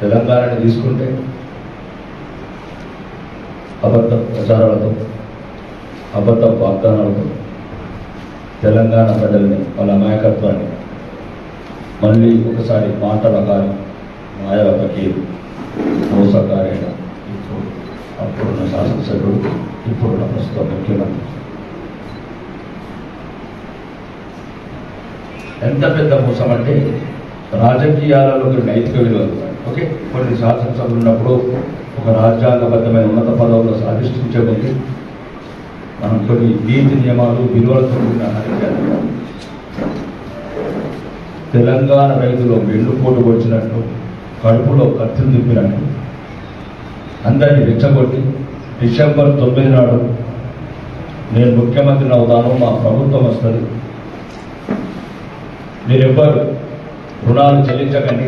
తెలంగాణని తీసుకుంటే అబద్ధ ప్రచారాలతో అబద్ధ వాగ్దానాలతో తెలంగాణ ప్రజల్ని వాళ్ళ నాయకత్వాన్ని మళ్ళీ ఒకసారి మాటల గారి మాయావతకి మోసగారైన అప్పుడున్న శాసనసభ్యుడు ఇప్పుడున్న ప్రస్తుత ముఖ్యమంత్రి ఎంత పెద్ద మోసం అంటే రాజకీయాలలో నైతిక విలువలు ఓకే కొన్ని శాసనసభలు ఉన్నప్పుడు ఒక రాజ్యాంగబద్ధమైన ఉన్నత పదవుల్లో అధిష్ఠించే ముందు మనం కొన్ని నీతి నియమాలు విలువలతో కూడిన రాజకీయాలు తెలంగాణ రైతులు వెన్నుపోటు వచ్చినట్టు కడుపులో కత్తులు దిప్పినట్టు అందరినీ రెచ్చగొట్టి డిసెంబర్ 9 నాడు నేను ముఖ్యమంత్రిని అవుతాను, మా ప్రభుత్వం వస్తుంది, మీరెవ్వరు రుణాలు చెల్లించకండి,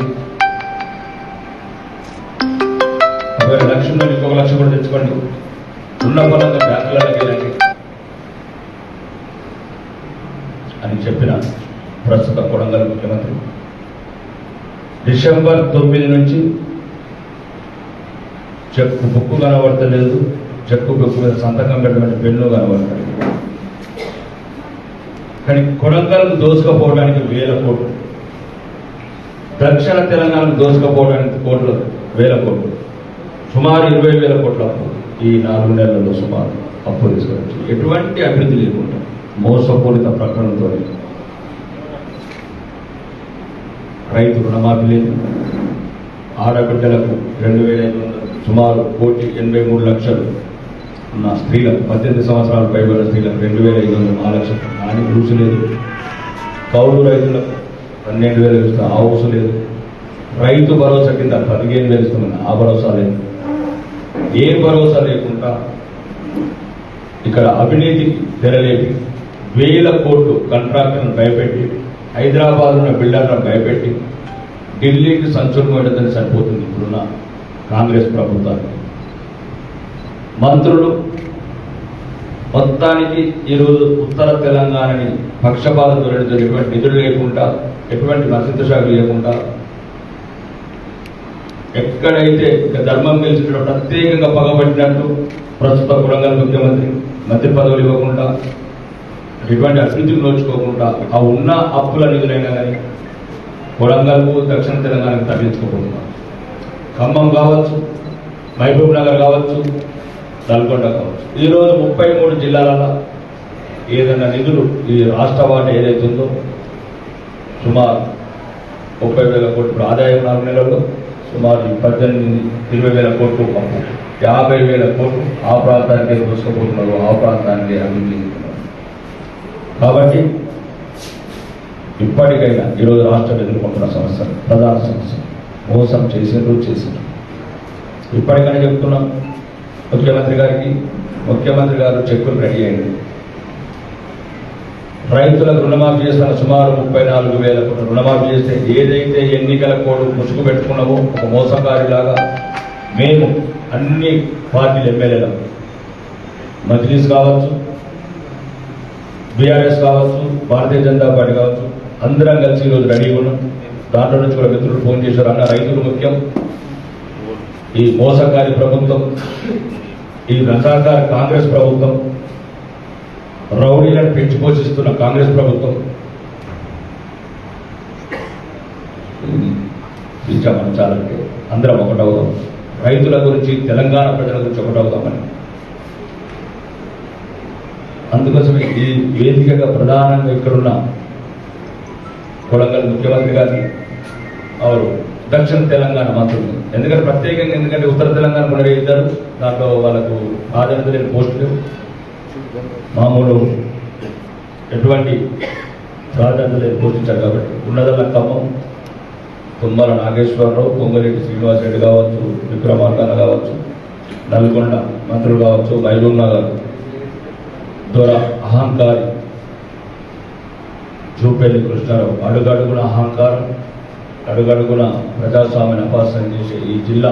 1 లక్షల నుండి 1 లక్ష కూడా తెచ్చుకోండి, ఉన్న పొలంగా బ్యాంకులకు వెళ్ళండి అని చెప్పిన ప్రస్తుత కొడంగల్ ముఖ్యమంత్రి డిసెంబర్ 9 నుంచి చెక్కు బుక్కు కనబడతలేదు, చెక్కు బుక్కు మీద సంతకం పెట్టిన పెన్ను కనబడతలేదు. కానీ కొడంగల్కు దోసుకపోవడానికి 1000 కోట్లు, దక్షిణ తెలంగాణకు దోసుకపోవడానికి కోట్లు 1000 కోట్లు, సుమారు 20,000 కోట్ల అప్పు ఈ 4 నెలల్లో సుమారు అప్పు తీసుకొచ్చి ఎటువంటి అభివృద్ధి లేకుండా మోసపూరిత ప్రకటనతో రైతు రుణమాఫీ లేదు, ఆడబిడ్డలకు 2,500 సుమారు 1,83,00,000 ఉన్న స్త్రీలకు 18 సంవత్సరాలు పైబడిన స్త్రీలకు 2,500 ఆ లక్షలు కానీ ఊసు లేదు, కౌలు రైతులకు 12,000 ఇస్తున్న ఆ ఊసు లేదు, రైతు భరోసా కింద 15,000 ఇస్తున్న ఆ భరోసా లేదు. ఏ భరోసా లేకుండా ఇక్కడ అవినీతికి తెరలేపి 1000 కోట్లు కాంట్రాక్టర్ను భయపెట్టి హైదరాబాద్ ఉన్న బిల్డర్లను భయపెట్టి ఢిల్లీకి సంచులు పెట్టదని సరిపోతుంది ఇప్పుడున్న కాంగ్రెస్ ప్రభుత్వానికి. మంత్రులు మొత్తానికి ఈరోజు ఉత్తర తెలంగాణని పక్షపాత ధోరణితో ఎటువంటి నిధులు లేకుండా ఎటువంటి మత్స్య శాఖ లేకుండా ఎక్కడైతే ధర్మం గెలిచిన ప్రత్యేకంగా పగబట్టినట్టు ప్రస్తుత కొడంగల్ ముఖ్యమంత్రి మంత్రి పదవులు ఇవ్వకుండా ఎటువంటి అభివృద్ధికి నోచుకోకుండా ఆ ఉన్న అప్పుల నిధులైనా కానీ కొడంగల్కు దక్షిణ తెలంగాణకు తరలించుకోకుండా ఖమ్మం కావచ్చు, మహబూబ్ నగర్ కావచ్చు, నల్గొండ కావచ్చు, ఈరోజు 33 జిల్లాలలో ఏదైనా నిధులు ఈ రాష్ట్ర వాటా ఏదైతే ఉందో సుమారు 30,000 కోట్లు ఆదాయం 4 నెలల్లో సుమారు 18-20,000 కోట్లు అప్పు, 50,000 కోట్లు ఆ ప్రాంతానికి దోసుకుపోతున్నారు, ఆ ప్రాంతానికి అభివృద్ధి చెందుతున్నారు. కాబట్టి ఇప్పటికైనా ఈరోజు రాష్ట్రం ఎదుర్కొంటున్న సమస్యలు ప్రధాన సమస్య మోసం చేసిండ్రు. ఇప్పటికైనా చెప్తున్నాం ముఖ్యమంత్రి గారికి, ముఖ్యమంత్రి గారు చెక్కులు రెడీ అయ్యింది, రైతులకు రుణమాఫీ చేస్తున్న సుమారు 34,000 కోట్లు రుణమాఫీ చేస్తే ఏదైతే ఎన్నికల కోడ్ ముసుగు పెట్టుకున్నామో ఒక మోసగారిలాగా మేము అన్ని పార్టీలు ఎమ్మెల్యేలు మజ్లిస్ కావచ్చు, బీఆర్ఎస్ కావచ్చు, భారతీయ జనతా పార్టీ కావచ్చు, అందరం కలిసి ఈరోజు రెడీగా ఉన్నాం. దాంట్లో నుంచి కూడా మిత్రులు ఫోన్ చేశారు, అన్న రైతులు ముఖ్యం, ఈ మోసకారి ప్రభుత్వం, ఈ రజాకార కాంగ్రెస్ ప్రభుత్వం, రౌడీలను పెంచి పోషిస్తున్న కాంగ్రెస్ ప్రభుత్వం ఇచ్చామంచాలంటే అందరం ఒకటవుదాం, రైతుల గురించి తెలంగాణ ప్రజల గురించి ఒకటవుదామని. అందుకోసమే ఈ వేదికగా ప్రధానంగా ఇక్కడున్న కొడంగల్ ముఖ్యమంత్రి గారిని వారు దక్షిణ తెలంగాణ మంత్రులు, ఎందుకంటే ప్రత్యేకంగా ఎందుకంటే ఉత్తర తెలంగాణ కూడా ఇద్దరు, దాంట్లో వాళ్ళకు ప్రాధాన్యత లేని పోస్టులు, మామూలు ఎటువంటి ప్రాధాన్యత లేని పోషించారు. కాబట్టి ఉన్నదల్ల ఖమ్మం, తుమ్మల నాగేశ్వరరావు, పొంగులేటి శ్రీనివాసరెడ్డి కావచ్చు, విక్రమార్కాన కావచ్చు, నల్గొండ మంత్రులు కావచ్చు, మహబూబ్ నగర్ ద్వారా అహంకారి జూపల్లి కృష్ణారావు, అడుగడుగున అహంకారం, అడుగడుగున ప్రజాస్వామ్యాన్ని అపాసన చేసే ఈ జిల్లా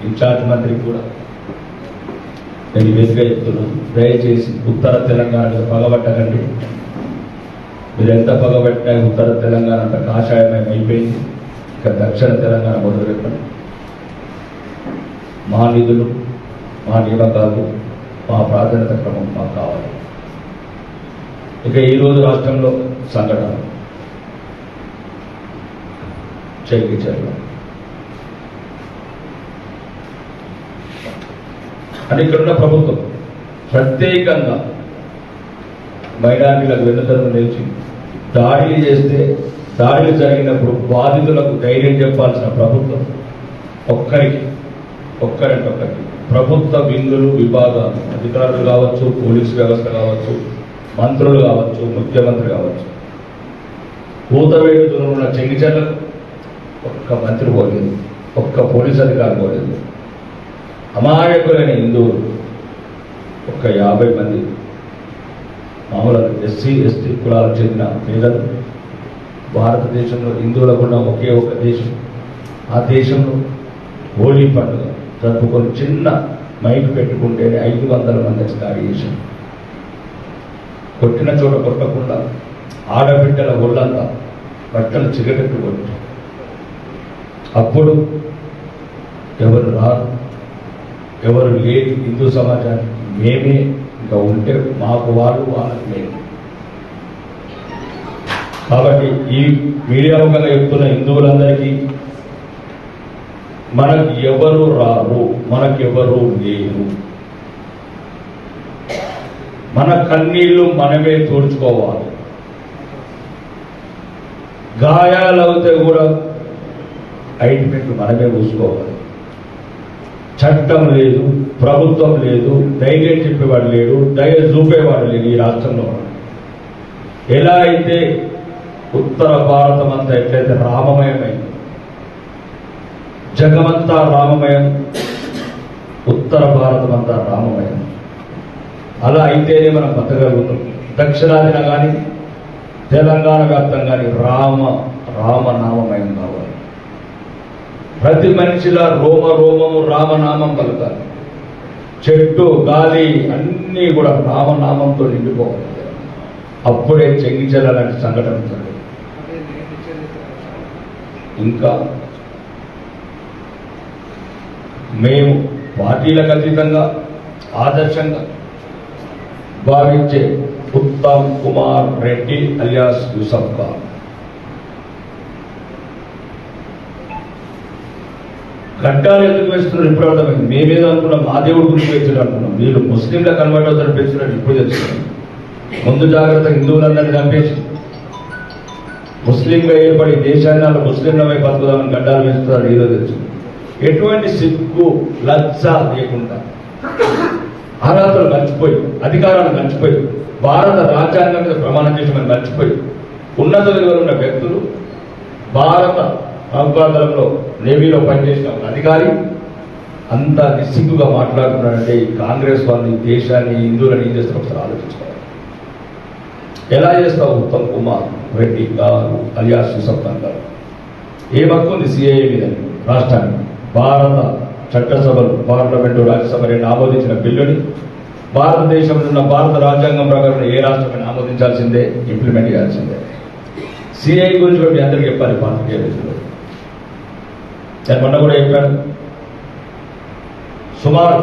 ఇన్ఛార్జ్ మంత్రికి కూడా నేను వేదిక చెప్తున్నాను, దయచేసి ఉత్తర తెలంగాణ పగబట్టకండి. మీరు ఎంత పగబట్టినా ఉత్తర తెలంగాణ అంత కాషాయమయం అయిపోయింది, ఇక దక్షిణ తెలంగాణ మొదలు పెట్టండి. మా నిధులు, మా నియామకాలు, మా ప్రాధాన్యత క్రమం మాకు కావాలి. ఇక ఈరోజు రాష్ట్రంలో సంఘటన చెల్లించారు అని ఇక్కడున్న ప్రభుత్వం ప్రత్యేకంగా మైనారిటీలకు వెన్నుదన్ను నిలిచి దాడులు చేస్తే దాడులు జరిగినప్పుడు బాధితులకు ధైర్యం చెప్పాల్సిన ప్రభుత్వం ఒక్కరికి ప్రభుత్వ వింగులు విభాగాలు, అధికారులు కావచ్చు, పోలీసు వ్యవస్థ కావచ్చు, మంత్రులు కావచ్చు, ముఖ్యమంత్రి కావచ్చు, కూతవేటు దూరం ఉన్న చెంగిచెర్లకు ఒక్క మంత్రి పోలేదు, ఒక్క పోలీసు అధికారి పోలేదు. అమాయకులైన హిందువులు ఒక్క 50 మంది మామూలు ఎస్సీ ఎస్టీ కులాలకు చెందిన పేదలు భారతదేశంలో హిందువులకు ఉన్న ఒకే ఒక దేశం, ఆ దేశంలో హోలీ పండుగ జరుపుకొని చిన్న మైక్ పెట్టుకుంటేనే 500 మంది స్టార్ట్ చేశారు. కొట్టిన చోట కొట్టకుండా ఆడబిడ్డల ఒళ్ళంతా బట్టలు చిగటెట్టు కొట్టు. అప్పుడు ఎవరు రారు, ఎవరు లేని హిందూ సమాజానికి మేమే ఇంకా ఉంటే మాకు వాళ్ళు, వాళ్ళకి మేము. కాబట్టి ఈ మీడియా ముఖంగా చెప్తున్న హిందువులందరికీ మనకు ఎవరు రారు, మనకెవరు లేరు. మన కన్నీళ్లు మనమే తోడ్చుకోవాలి. గాయాలవుతే కూడా ఐడిమెంట్ మనమే పూసుకోవాలి. చట్టం లేదు, ప్రభుత్వం లేదు, ధైర్యం చెప్పేవాడు లేడు, దయ చూపేవాడు లేడు ఈ రాష్ట్రంలో. ఎలా అయితే ఉత్తర భారతం అంతా ఎట్లయితే రామమయమైంది, జగమంతా రామమయం, ఉత్తర భారతం అంతా రామమయం. అలా అయితేనే మనం బతకగలుగుతాం. దక్షిణాదిన కానీ తెలంగాణ వ్యాప్తంగా కానీ రామనామమయం కావాలి. ప్రతి మనిషిలా రోమము రామనామం పలుకాలి. చెట్టు గాలి అన్నీ కూడా రామనామంతో నిండిపోవాలి. అప్పుడే చెంగిచెర్ల లాంటి సంఘటన జరగదు. ఇంకా మేము పార్టీలకు అతీతంగా ఆదర్శంగా భావించే ఉత్తమ్ కుమార్ రెడ్డి అలియాస్ యూసఫ్ ఖాన్ గడ్డాలు ఎందుకు వేస్తున్నారు ఇప్పుడు అర్థమైంది. మేమేదో అనుకున్నాం, మా దేవుడి గురించి వేస్తున్నారు అనుకున్నాం. మీరు ముస్లింల కన్వర్ట్ అవుతారు పెంచున్నారు ఇప్పుడు తెలుసుకున్నాం. ముందు జాగ్రత్త హిందువులందరినీ చంపేసి ముస్లింగా ఏర్పడి దేశాన్ని వాళ్ళు ముస్లింలపై బతుకుదామని గడ్డాలు వేస్తున్నారు ఏదో తెలుసు. ఎటువంటి సిగ్గు లజ్జ లేకుండా అర్హతలు మర్చిపోయి, అధికారాలు మర్చిపోయి, భారత రాజ్యాంగం మీద ప్రమాణం చేసామని మర్చిపోయి, ఉన్నత విలువలు ఉన్న వ్యక్తులు, భారత నౌకాదళంలో నేవీలో పనిచేసిన ఒక అధికారి అంతా నిస్సిగ్గుగా మాట్లాడుతున్నాడంటే ఈ కాంగ్రెస్ వాళ్ళు ఈ దేశాన్ని, హిందువులను ఏం చేస్తారు ఒకసారి ఆలోచించుకోవాలి. ఎలా చేస్తావు ఉత్తమ్ కుమార్ రెడ్డి గారు అలియాస్ యూసఫ్ ఖాన్ గారు? ఏ హక్కు ఉంది సిఐఏ మీద రాష్ట్రానికి? భారత చట్టసభలు, పార్లమెంటు, రాజ్యసభ రెండు ఆమోదించిన బిల్లుని భారతదేశంలో ఉన్న భారత రాజ్యాంగం ప్రకారం ఏ రాష్ట్రమైనా ఆమోదించాల్సిందే, ఇంప్లిమెంట్ చేయాల్సిందే. సిఐ గురించి కూడా మీ అందరికీ చెప్పాలి. పార్టీ నేను మొన్న కూడా చెప్పాను. సుమారు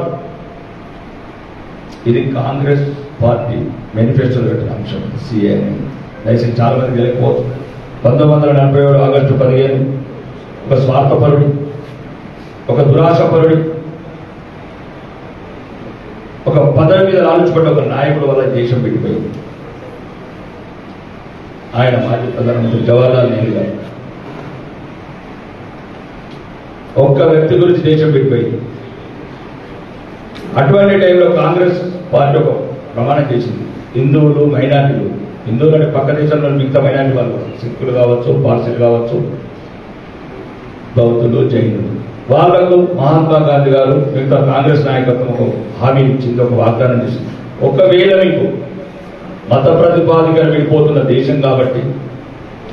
ఇది కాంగ్రెస్ పార్టీ మేనిఫెస్టోలో పెట్టిన అంశం సిఏ అనేది. దయచేసి చాలా మంది తెలియకపోవచ్చు. 1947 ఆగస్టు 15 ఒక స్వార్థపరుడి, ఒక దురాశపరుడి, ఒక పదవి మీద లాలుచిపడ్డ ఒక నాయకుడు వల్ల దేశం పెట్టిపోయింది. ఆయన మాజీ ప్రధానమంత్రి జవహర్లాల్ నెహ్రూ గారు ఒక్క వ్యక్తి గురించి దేశం పెట్టిపోయింది. అటువంటి టైంలో కాంగ్రెస్ పార్టీ ఒక ప్రమాణం చేసింది. హిందువులు, మైనారిటీలు, హిందువులు అంటే పక్క దేశంలో మిగతా మైనారిటీ వాళ్ళు, సిక్కులు కావచ్చు, పార్సీలు కావచ్చు, బౌద్ధులు, జైనులు, వాళ్లకు మహాత్మా గాంధీ గారు మిగతా కాంగ్రెస్ నాయకత్వం ఒక హామీ ఇచ్చింది, ఒక వాగ్దానం చేసింది. ఒకవేళ మీకు మత ప్రతిపాదికలు వెళ్ళిపోతున్న దేశం కాబట్టి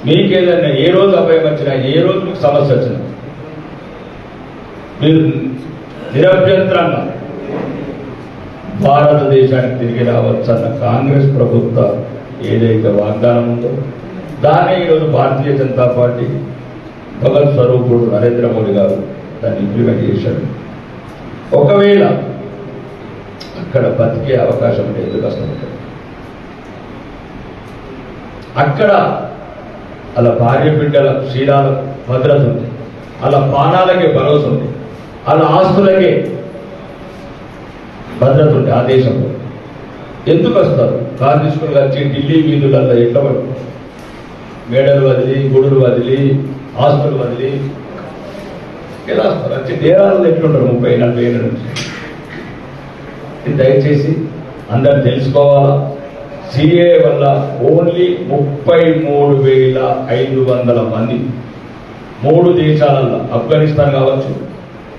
మీకేదైనా ఏ రోజు అభయం వచ్చినా, ఏ రోజు మీకు సమస్య వచ్చినా మీరు నిరభ్యంతరంగా భారతదేశానికి తిరిగి రావచ్చన్న కాంగ్రెస్ ప్రభుత్వ ఏదైతే వాగ్దానం ఉందో దాన్ని ఈరోజు భారతీయ జనతా పార్టీ భగత్ స్వరూపుడు నరేంద్ర మోడీ గారు దాన్ని ఇంప్లిమెంట్ చేశాడు. ఒకవేళ అక్కడ బతికే అవకాశం ఉంటే ఎందుకు వస్తుంది? అక్కడ అలా భార్య బిడ్డల శీలాల భద్రత ఉంది, అలా పానాలకే భరోసా ఉంది, అలా ఆస్తులకే భద్రత ఉంది. ఆ దేశంలో ఎందుకు వస్తారు? కారు తీసుకుని వచ్చి ఢిల్లీ వీధులలో ఎట్లా మేడలు వదిలి, గుడులు వదిలి, ఆస్తులు వదిలి ఎలా వస్తారు? వచ్చి నేరాలు ఎట్లుంటారు 30-40 ఏళ్ళ నుంచి. ఇది దయచేసి అందరు తెలుసుకోవాలా. సిఏ వల్ల ఓన్లీ 33,500 మంది 3 దేశాలలో, ఆఫ్ఘనిస్తాన్ కావచ్చు,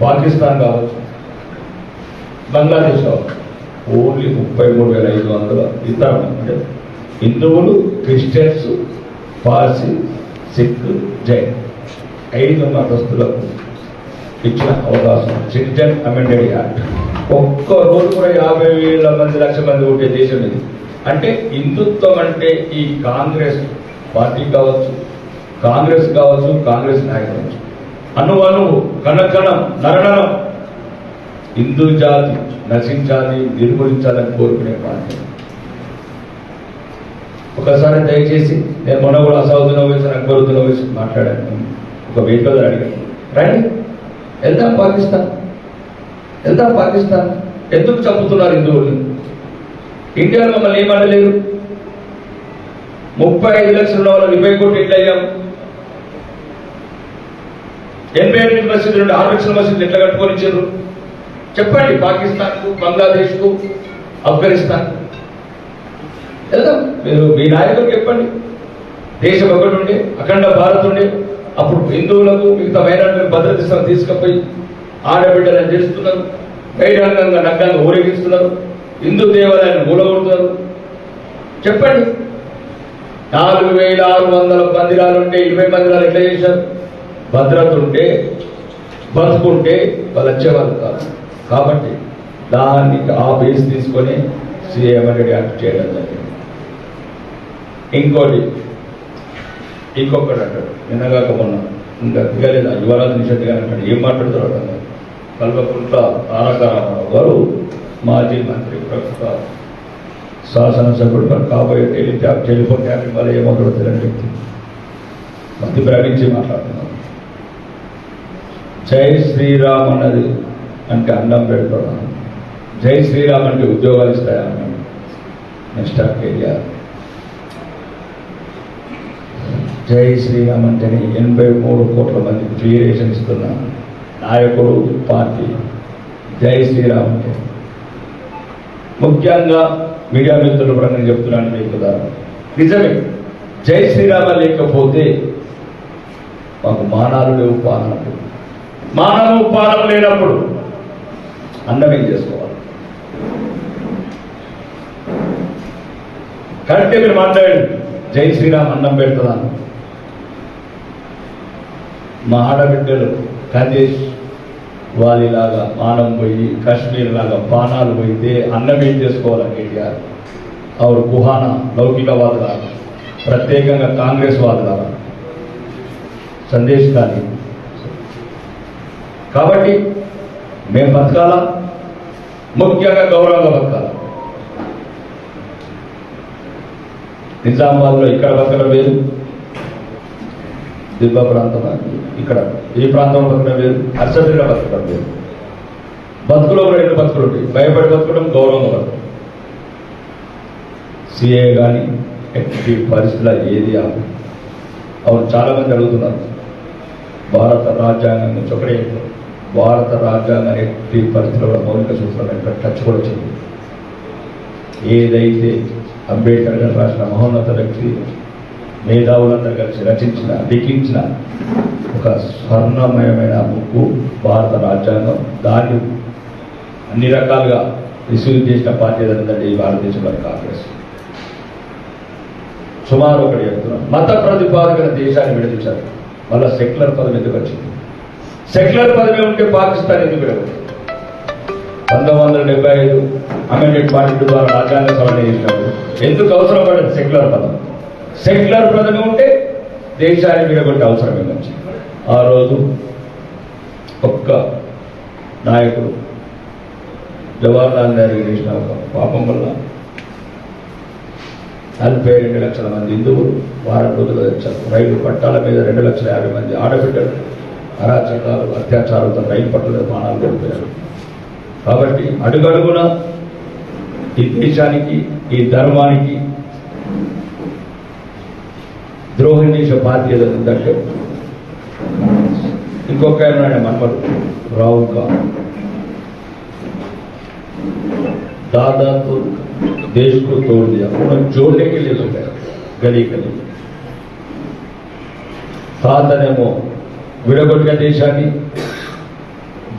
పాకిస్తాన్ కావచ్చు, బంగ్లాదేశ్ కావచ్చు, ఓన్లీ 33,500 ఇతర అంటే హిందువులు, క్రిస్టియన్స్, పార్సీ, సిక్, జైన్ 5 మతస్థులకు ఇచ్చిన అవకాశం. Citizen amended act. ఒక్క రోజు కూడా 50,000 మంది, 1,00,000 మంది ఉంటే దేశం ఇది. అంటే హిందుత్వం అంటే ఈ కాంగ్రెస్ పార్టీ కావచ్చు, కాంగ్రెస్ నాయకులు కావచ్చు, అణువు కణకణం నరణం హిందూ జాతి నశించాలి, నిర్మూలించాలని కోరుకునే పార్టీ. ఒకసారి దయచేసి నేను మొన్న కూడా అసౌద్దీన్ ఓవైసీ, అక్బరుద్దీన్ ఓవైసీ మాట్లాడాను. ఒక వేదికలో అడిగాను, రండి వెళ్దాం పాకిస్తాన్. ఎందుకు చంపుతున్నారు హిందువుల్ని? ఇండియాలో మమ్మల్ని ఏమనలేరు. 35 లక్షల వాళ్ళని 20 కోట్లు ఎట్లా అయ్యాం? 88 మసీదులు నుండి 6 లక్షల మసీదులు ఎట్లా కట్టుకొని ఇచ్చారు? చెప్పండి. పాకిస్తాన్కు, బంగ్లాదేశ్కు, ఆఫ్ఘనిస్తాన్ వెళ్దాం. మీరు మీ నాయకులకు చెప్పండి. దేశం ఒకటి ఉండే, అఖండ భారత్ ఉండే, అప్పుడు హిందువులకు మిగతా మైనారిటీలకు భద్రత తీసుకుపోయి ఆడబిడ్డలను చేస్తున్నారు, బహిరంగంగా నగ్నంగా ఊరేగిస్తున్నారు, హిందూ దేవాలయాన్ని మూలగొడుతున్నారు. చెప్పండి. 4,600 మందిరాలుంటే 20 మందిరాలు ఎట్లా చేశారు? భద్రత ఉంటే, బతుకుంటే వాళ్ళు వచ్చేవాళ్ళు కాదు. కాబట్టి దాన్ని ఆ బేస్ తీసుకొని సిఏ అమెండెడ్ యాక్ట్ చేయడం జరిగింది. ఇంకొకటి అంటాడు, నిన్నగాక మొన్న ఇంకా దిగలేదు యువరాజు నిషేధ్ గారు అంటాడు. ఏం మాట్లాడుతారు అర్థం. కల్వకుంట్ల తారక రామారావు గారు మాజీ మంత్రి, ప్రస్తుత శాసనసభ్యుడు, మరి కాబోయే టెలిఫోన్ ట్యాపింగ్ వల్ల ఏమవుతాడో తెలియని వ్యక్తి మధ్య భ్రమించి మాట్లాడుతున్నారు. జై శ్రీరామ్ అన్నది అంటే అన్నం పెడతాను, జై శ్రీరామ్ అంటే ఉద్యోగాలు ఇస్తాయా అన్నాడు. నెక్స్ట్ కేటీఆర్ జై శ్రీరామ్ అంటేనే 83 కోట్ల మందికి ఫ్రీ రేషన్ ఇస్తున్న నాయకుడు పార్టీ. జై శ్రీరామ్ అంటే ముఖ్యంగా మీడియా మిత్రుల పరంగా చెప్తున్నాను మీకు ఉదాహరణ. నిజమే, జై శ్రీరామ లేకపోతే మాకు మానాలు లేవు, పానాలు లేవు. మానము పానం లేనప్పుడు అన్నం ఏం చేసుకోవాలి? కరెక్టే మీరు మాట్లాడండి. జై శ్రీరామ్ అన్నం పెడుతున్నాను. మా ఆడబిడ్డలు కందేశ్ వాలిలాగా మానం పోయి, కాశ్మీర్ లాగా పానాలు పోయితే అన్నం ఏం చేసుకోవాలి? కేటీఆర్ ఆవిడ కుహాన లౌకికవాదులాగా, ప్రత్యేకంగా కాంగ్రెస్ వాదులాగా సందేశ్ కానీ. కాబట్టి మేము బతకాలా, ముఖ్యంగా గౌరవంగా బతకాలా. నిజామాబాద్లో ఇక్కడ బతకడం వేరు, దిబ్బ ప్రాంతం ఇక్కడ ఈ ప్రాంతంలో బతకడం వేరు, అర్సబిల్లో బతకడం వేరు. బతుకులో 2 బతుకులు ఉంటాయి, భయపడి బతకడం, గౌరవంగా బతకడం. సిఏ కానీ ఎట్టి పరిస్థితుల్లో ఏది అవును. చాలామంది అడుగుతున్నారు భారత రాజ్యాంగం నుంచి ఒకటే. భారత రాజ్యాంగం ఎట్టి పరిస్థితుల్లో మౌలిక సూత్రాలు టచ్ కూడా వచ్చింది. ఏదైతే అంబేద్కర్ గారు రాసిన మహోన్నత వ్యక్తి, మేధావులందరూ కలిసి రచించిన, లిఖించిన ఒక స్వర్ణమయమైన బుక్కు భారత రాజ్యాంగం. దాన్ని అన్ని రకాలుగా రిసీవ్ చేసిన పార్టీ ఏదంటే ఈ భారతదేశంలో కాంగ్రెస్. సుమారు ఒకటి చెప్తున్నాం, మత ప్రతిపాదకన దేశాన్ని విడదీశారు. మళ్ళీ సెక్యులర్ పదం ఎందుకు వచ్చింది? సెక్యులర్ పదవి ఉంటే పాకిస్తాన్ ఎందుకు విడగొట్టింది? 1975 అమెండెడ్ 42 ద్వారా రాజ్యాంగ సవరణ చేసినప్పుడు ఎందుకు అవసరం పడింది సెక్యులర్ పదం? సెక్యులర్ పదవి ఉంటే దేశాన్ని విడగొట్టే అవసరం ఏమొచ్చింది? ఆ రోజు ఒక్క నాయకుడు జవహర్లాల్ నెహ్రూ చేసిన ఒక పాపం వల్ల 42 లక్షల మంది హిందువులు వారం రోజులు వచ్చారు. రైలు పట్టాల మీద 2,50,000 మంది ఆడబిడ్డలు అరాచకాలు అత్యాచారాలతో రైలు పట్టాల ప్రాణాలు కోల్పోయారు. కాబట్టి అడుగడుగున ఈ దేశానికి ఈ ధర్మానికి ద్రోహం చేసే బాధ్యత ఉందంటే ఇంకొక ఆయన మనమడు రాహుల్ గాంధీ दादा तो देश को तोड़ दिया, उन्होंने जोड़ने के लिए लोग गली गली సాధనేమో విడగొట్టిన దేశాన్ని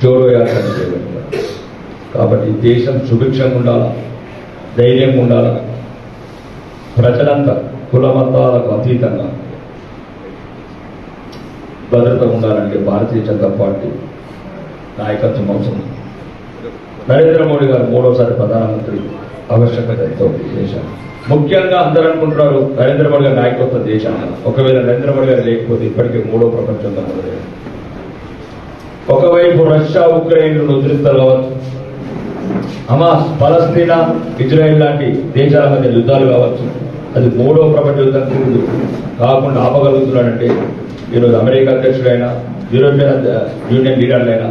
జోడో యాత్ర చేయగలుగుతారు. కాబట్టి దేశం సుభిక్షంగా ఉండాలా, ధైర్యంగా ఉండాలా, ప్రజలంతా కుల మతాలకు అతీతంగా భద్రత ఉండాలంటే భారతీయ జనతా పార్టీ నాయకత్వం అవసరం. నరేంద్ర మోడీ గారు 3వసారి ప్రధానమంత్రి ఆవశ్యకత ఎంతో దేశాన్ని ముఖ్యంగా అందరూ అనుకుంటున్నారు నరేంద్ర మోడీ గారి నాయకత్వం దేశాన్ని. ఒకవేళ నరేంద్ర మోడీ గారు లేకపోతే ఇప్పటికే 3వ ప్రపంచంగా మొదలయ్యారు. ఒకవైపు రష్యా ఉక్రెయిన్ ఉద్రిక్తలు కావచ్చు, హమాస్ పలస్తీనా ఇజ్రాయెల్ లాంటి దేశాల మధ్య యుద్ధాలు కావచ్చు, అది 3వ ప్రపంచ యుద్ధం కాకుండా ఆపగలుగుతున్నాడంటే ఈరోజు అమెరికా అధ్యక్షుడైనా యూరోపియన్ యూనియన్ లీడర్లైనా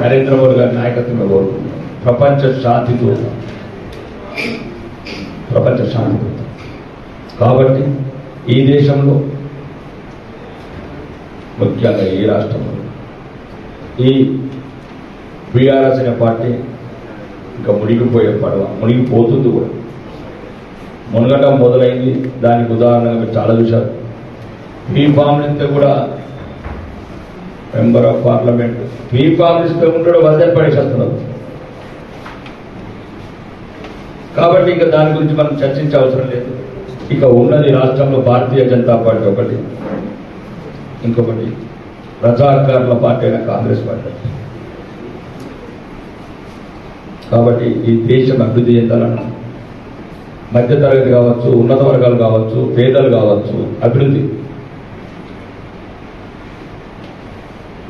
నరేంద్ర మోడీ గారి నాయకత్వమే కోరుకుంటున్నారు. ప్రపంచ శాంతితో కాబట్టి ఈ దేశంలో ముఖ్యంగా ఈ రాష్ట్రంలో ఈ బీఆర్ఎస్ అనే పార్టీ ఇంకా మునిగిపోయే పడవ మునిగిపోతుంది కూడా. మునగటం మొదలైంది. దానికి ఉదాహరణగా మీరు చాలా చూశారు. మీ ఫామ్ ఇస్తే కూడా మెంబర్ ఆఫ్ పార్లమెంట్ మీ ఫామ్ ఇస్తే ఉంటాడు వదిలి పడేసేస్తున్నారు. కాబట్టి ఇంకా దాని గురించి మనం చర్చించే అవసరం లేదు. ఇక ఉన్నది రాష్ట్రంలో భారతీయ జనతా పార్టీ ఒకటి, ఇంకొకటి ప్రజాకారుల పార్టీ అయిన కాంగ్రెస్ పార్టీ. కాబట్టి ఈ దేశం అభివృద్ధి చెందాలన్నా మధ్యతరగతి కావచ్చు, ఉన్నత వర్గాలు కావచ్చు, పేదలు కావచ్చు, అభివృద్ధి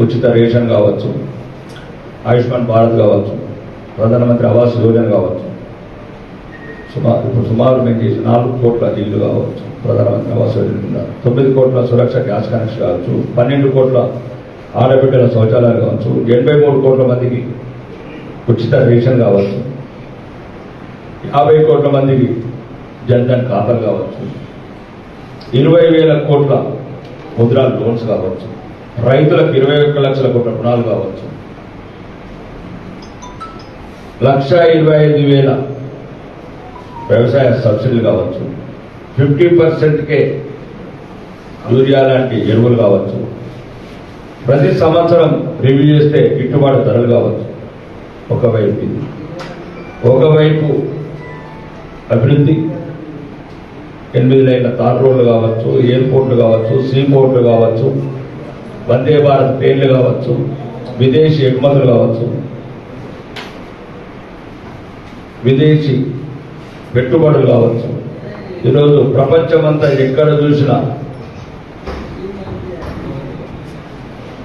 ఉచిత రేషన్ కావచ్చు, ఆయుష్మాన్ భారత్ కావచ్చు, ప్రధానమంత్రి ఆవాస్ యోజన కావచ్చు, సుమారు మేము చేసి 4 కోట్ల ఇల్లు కావచ్చు, ప్రధానమంత్రి ఆవాస్ యోజన 9 కోట్ల సురక్ష గ్యాస్ కనెక్షన్ కావచ్చు, 12 కోట్ల ఆడబిడ్డల శౌచాలయాలు కావచ్చు, 83 కోట్ల మందికి ఉచిత రేషన్ కావచ్చు, 50 కోట్ల మందికి జన్ధన్ ఖాతాలు కావచ్చు, 20,000 కోట్ల ముద్రా లోన్స్ కావచ్చు, రైతులకు 21 లక్షల కోట్ల రుణాలు కావచ్చు, 1,25,000 వ్యవసాయ సబ్సిడీలు కావచ్చు, 50%కే యూరియా లాంటి ఎరువులు కావచ్చు, ప్రతి సంవత్సరం రివ్యూ చేస్తే గిట్టుబాటు ధరలు కావచ్చు. ఒకవైపు అభివృద్ధి 8 లైన్ల తార్ రోడ్లు కావచ్చు, ఎయిర్పోర్ట్లు కావచ్చు, సీ పోర్ట్లు కావచ్చు, వందే భారత్ ట్రైన్లు కావచ్చు, విదేశీ ఎగుమతులు కావచ్చు, విదేశీ పెట్టుబడులు కావచ్చు. ఈరోజు ప్రపంచమంతా ఎక్కడ చూసినా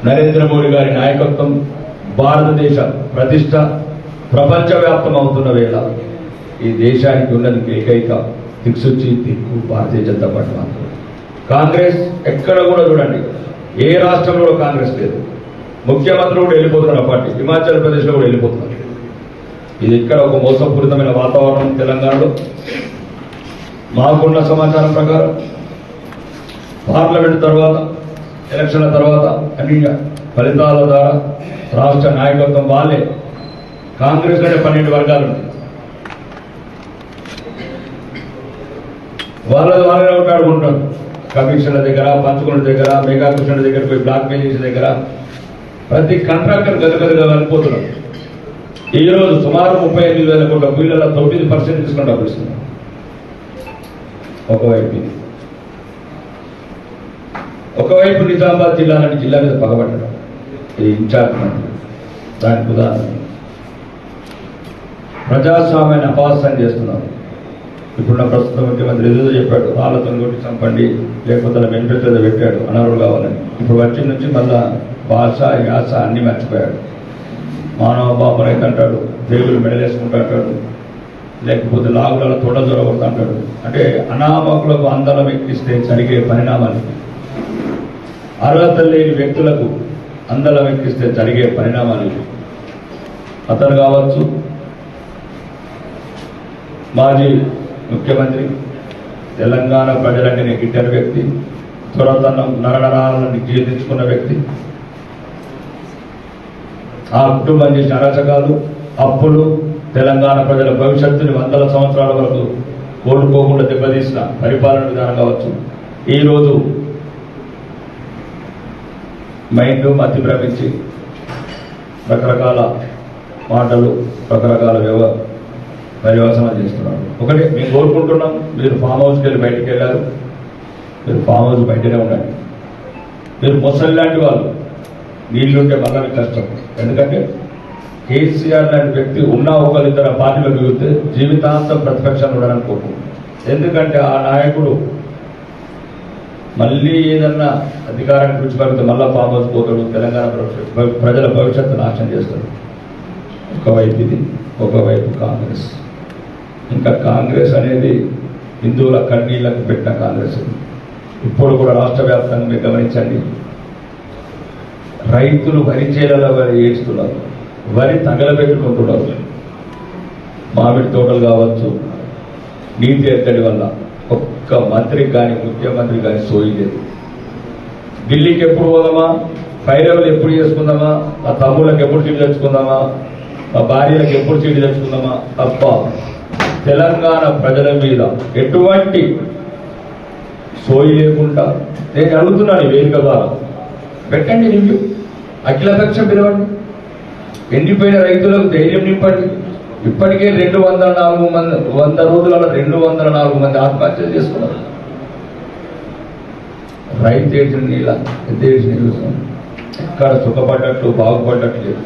నరేంద్ర మోడీ గారి నాయకత్వం, భారతదేశ ప్రతిష్ట ప్రపంచవ్యాప్తం అవుతున్న వేళ ఈ దేశానికి ఉన్నది ఏకైక దిక్సూచి దిక్కు భారతీయ జనతా పార్టీ మాత్రం. కాంగ్రెస్ ఎక్కడ కూడా చూడండి, ఏ రాష్ట్రంలో కూడా కాంగ్రెస్ లేదు. ముఖ్యమంత్రులు కూడా వెళ్ళిపోతున్నారు పార్టీ. హిమాచల్ ప్రదేశ్లో కూడా వెళ్ళిపోతున్నారు. ఇది ఇక్కడ ఒక మోసపూరితమైన వాతావరణం. తెలంగాణలో మాకున్న సమాచారం ప్రకారం పార్లమెంట్ తర్వాత, ఎలక్షన్ల తర్వాత అన్ని ఫలితాల ద్వారా రాష్ట్ర నాయకత్వం వాళ్ళే కాంగ్రెస్ అంటే 12 వర్గాలు ఉంటాయి. వాళ్ళే ఉంటాడుకుంటారు. కమిషన్ల దగ్గర, పంచుకున్న దగ్గర, మెగా కమిషన్ల దగ్గర పోయి బ్లాక్ మెయిల్ చేసే దగ్గర ప్రతి కాంట్రాక్టర్ గదగదగా వెళ్ళిపోతున్నారు. ఈ రోజు సుమారు 35,000 కోట్ల బిల్లుల 9% తీసుకుని డబ్బులు ఇస్తున్నారు. ఒకవైపు నిజామాబాద్ జిల్లా లాంటి జిల్లా మీద పగబడ్డారు ఇది ఇన్ఛార్జ్ మంత్రి. దానికి ఉదాహరణ ప్రజాస్వామ్యాన్ని అపహాస్యం చేస్తున్నారు. ఇప్పుడున్న ప్రస్తుత ముఖ్యమంత్రి ఏదో చెప్పాడు, రాళ్లతో కొట్టి చంపండి, లేకపోతే మేనిఫెస్టో పెట్టాడు అనర్హులు కావాలని. ఇప్పుడు వచ్చి నుంచి మళ్ళా భాష, యాస అన్ని మర్చిపోయాడు. మానవ పాపం అయితే అంటాడు, దేవులు మెడలేసుకుంటూ అంటాడు, లేకపోతే లాగుల తోట జొరగొడతా అంటాడు. అంటే అనామకులకు అందలం ఎక్కిస్తే జరిగే పరిణామాలు, అర్హత లేని వ్యక్తులకు అందలం ఎక్కిస్తే జరిగే పరిణామాలు. అతను కావచ్చు, మాజీ ముఖ్యమంత్రి, తెలంగాణ ప్రజలంటే గిట్టని వ్యక్తి, త్వరతనం నరనరాలను జీర్ణించుకున్న వ్యక్తి, ఆ కుటుంబం చేసిన అరాచకాలు, అప్పులు, తెలంగాణ ప్రజల భవిష్యత్తుని వందల సంవత్సరాల వరకు కోలుకోకుండా దెబ్బతీసిన పరిపాలన విధానం కావచ్చు. ఈరోజు మైండ్ మతి భ్రమించి రకరకాల మాటలు, రకరకాల పర్యవసనాలు చేస్తున్నారు. ఒకటే మేము కోరుకుంటున్నాం, మీరు ఫామ్ హౌస్కి వెళ్ళి బయటికి వెళ్ళారు, మీరు ఫామ్ హౌస్ బయటనే ఉండండి. మీరు ముసలి లాంటి వాళ్ళు, నీళ్లుంటే మళ్ళీ కష్టం. ఎందుకంటే కేసీఆర్ లాంటి వ్యక్తి ఉన్న ఒకరిద్దరు పార్టీలో దిగితే జీవితాంతం ప్రతిపక్షాలు ఉండాలని కోరుకుంటున్నాం. ఎందుకంటే ఆ నాయకుడు మళ్ళీ ఏదన్నా అధికారానికి రుచి పడితే మళ్ళా ఫామ్ హౌస్ పోతాడు, తెలంగాణ ప్రజల భవిష్యత్తు నాశనం చేస్తాడు. ఒకవైపు ఇది, ఒకవైపు కాంగ్రెస్. ఇంకా కాంగ్రెస్ అనేది హిందువుల కన్నీళ్లకు పెట్టిన కాంగ్రెస్. ఇప్పుడు కూడా రాష్ట్ర వ్యాప్తంగా మీరు గమనించండి, రైతులు వరి చేలలో వరి ఏడుస్తున్నారు, వరి తగలబెట్టుకుంటున్నారు. మామిడి తోటలు కావచ్చు, నీటి ఎద్దడి వల్ల ఒక్క మంత్రికి కానీ ముఖ్యమంత్రికి కానీ సోయి లేదు. ఢిల్లీకి ఎప్పుడు పోదామా, పైరవులు ఎప్పుడు చేసుకుందామా, మా తమ్ముళ్ళకి ఎప్పుడు సీట్లు తెచ్చుకుందామా, మా భార్యలకు ఎప్పుడు సీట్లు తెచ్చుకుందామా తప్ప తెలంగాణ ప్రజల మీద ఎటువంటి సోయి లేకుండా. నేను అడుగుతున్నాను వేదిక ద్వారా, పెట్టండి రివ్యూ, అఖిలపక్షం పిలవండి, ఎండిపోయిన రైతులకు ధైర్యం నింపండి. ఇప్పటికే 204 మంది 100 రోజులలో 204 మంది ఆత్మహత్యలు చేసుకున్నారు. రైతు ఏడ్చిన నీళ్ళ ఎంత ఏడ్చిన చూసాం, ఎక్కడ సుఖపడ్డట్లు బాగుపడ్డట్లు లేదు.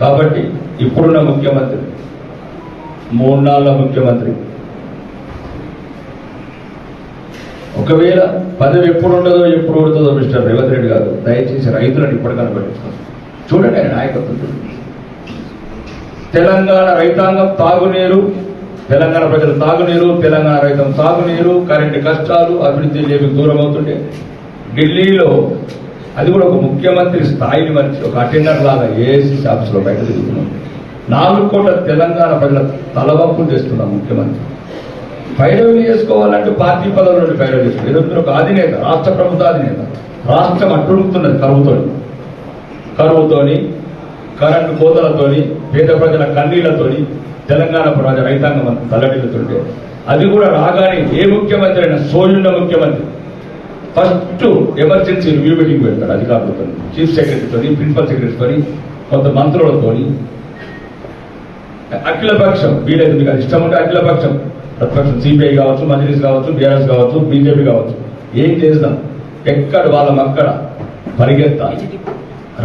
కాబట్టి ఇప్పుడున్న ముఖ్యమంత్రి 3 నాళ్ళ ముఖ్యమంత్రి, ఒకవేళ పదవి ఎప్పుడు ఉండదో ఎప్పుడు ఉంటుందో మిస్టర్ రేవంత్ రెడ్డి గారు, దయచేసి రైతులను ఇప్పటికన్నా పట్టించుకోండి. చూడండి ఆయన నాయకత్వం చూడండి. తెలంగాణ రైతాంగం తాగునీరు, తెలంగాణ ప్రజల తాగునీరు, తెలంగాణ రైతం తాగునీరు, కరెంటు కష్టాలు, అభివృద్ధి లేవి దూరం అవుతుంటే ఢిల్లీలో అది కూడా ఒక ముఖ్యమంత్రి స్థాయిని మనిషి ఒక అటెండర్ లాగా ఏఐసీసీ ఆఫీసులో బయట తిరుగుతున్నాం. 4 కోట్ల తెలంగాణ ప్రజల తలవంపులు చేస్తున్నాం ముఖ్యమంత్రి. పైరవీలు చేసుకోవాలంటే పార్టీ పదవుల నుండి పైరవీలు చేసుకోవాలి. ఈరోజు ఒక అధినేత, రాష్ట్ర ప్రభుత్వ అధినేత, రాష్ట్రం అట్టుడుకుతున్నది కరువుతోని, కరెంటు కోతలతోని, పేద ప్రజల కన్నీళ్లతోని, తెలంగాణ ప్రజల రైతాంగం తల్లడిల్లుతుంటే అది కూడా రాగానే ఏ ముఖ్యమంత్రి అయినా సోయున్న ముఖ్యమంత్రి ఫస్ట్ ఎమర్జెన్సీ రివ్యూ మీటింగ్ పెడతాడు అధికారులతో, చీఫ్ సెక్రటరీతో, ప్రిన్సిపల్ సెక్రటరీతో, కొంత మంత్రులతో. అఖిలపక్షం వీలైతే మీకు ఇష్టం ఉంటే అఖిలపక్షం, ప్రతిపక్షం సిపిఐ కావచ్చు, మజ్లిస్ కావచ్చు, బీఆర్ఎస్ కావచ్చు, బీజేపీ కావచ్చు, ఏం చేద్దాం, ఎక్కడ వాళ్ళమక్కడ పరిగెత్తాలి,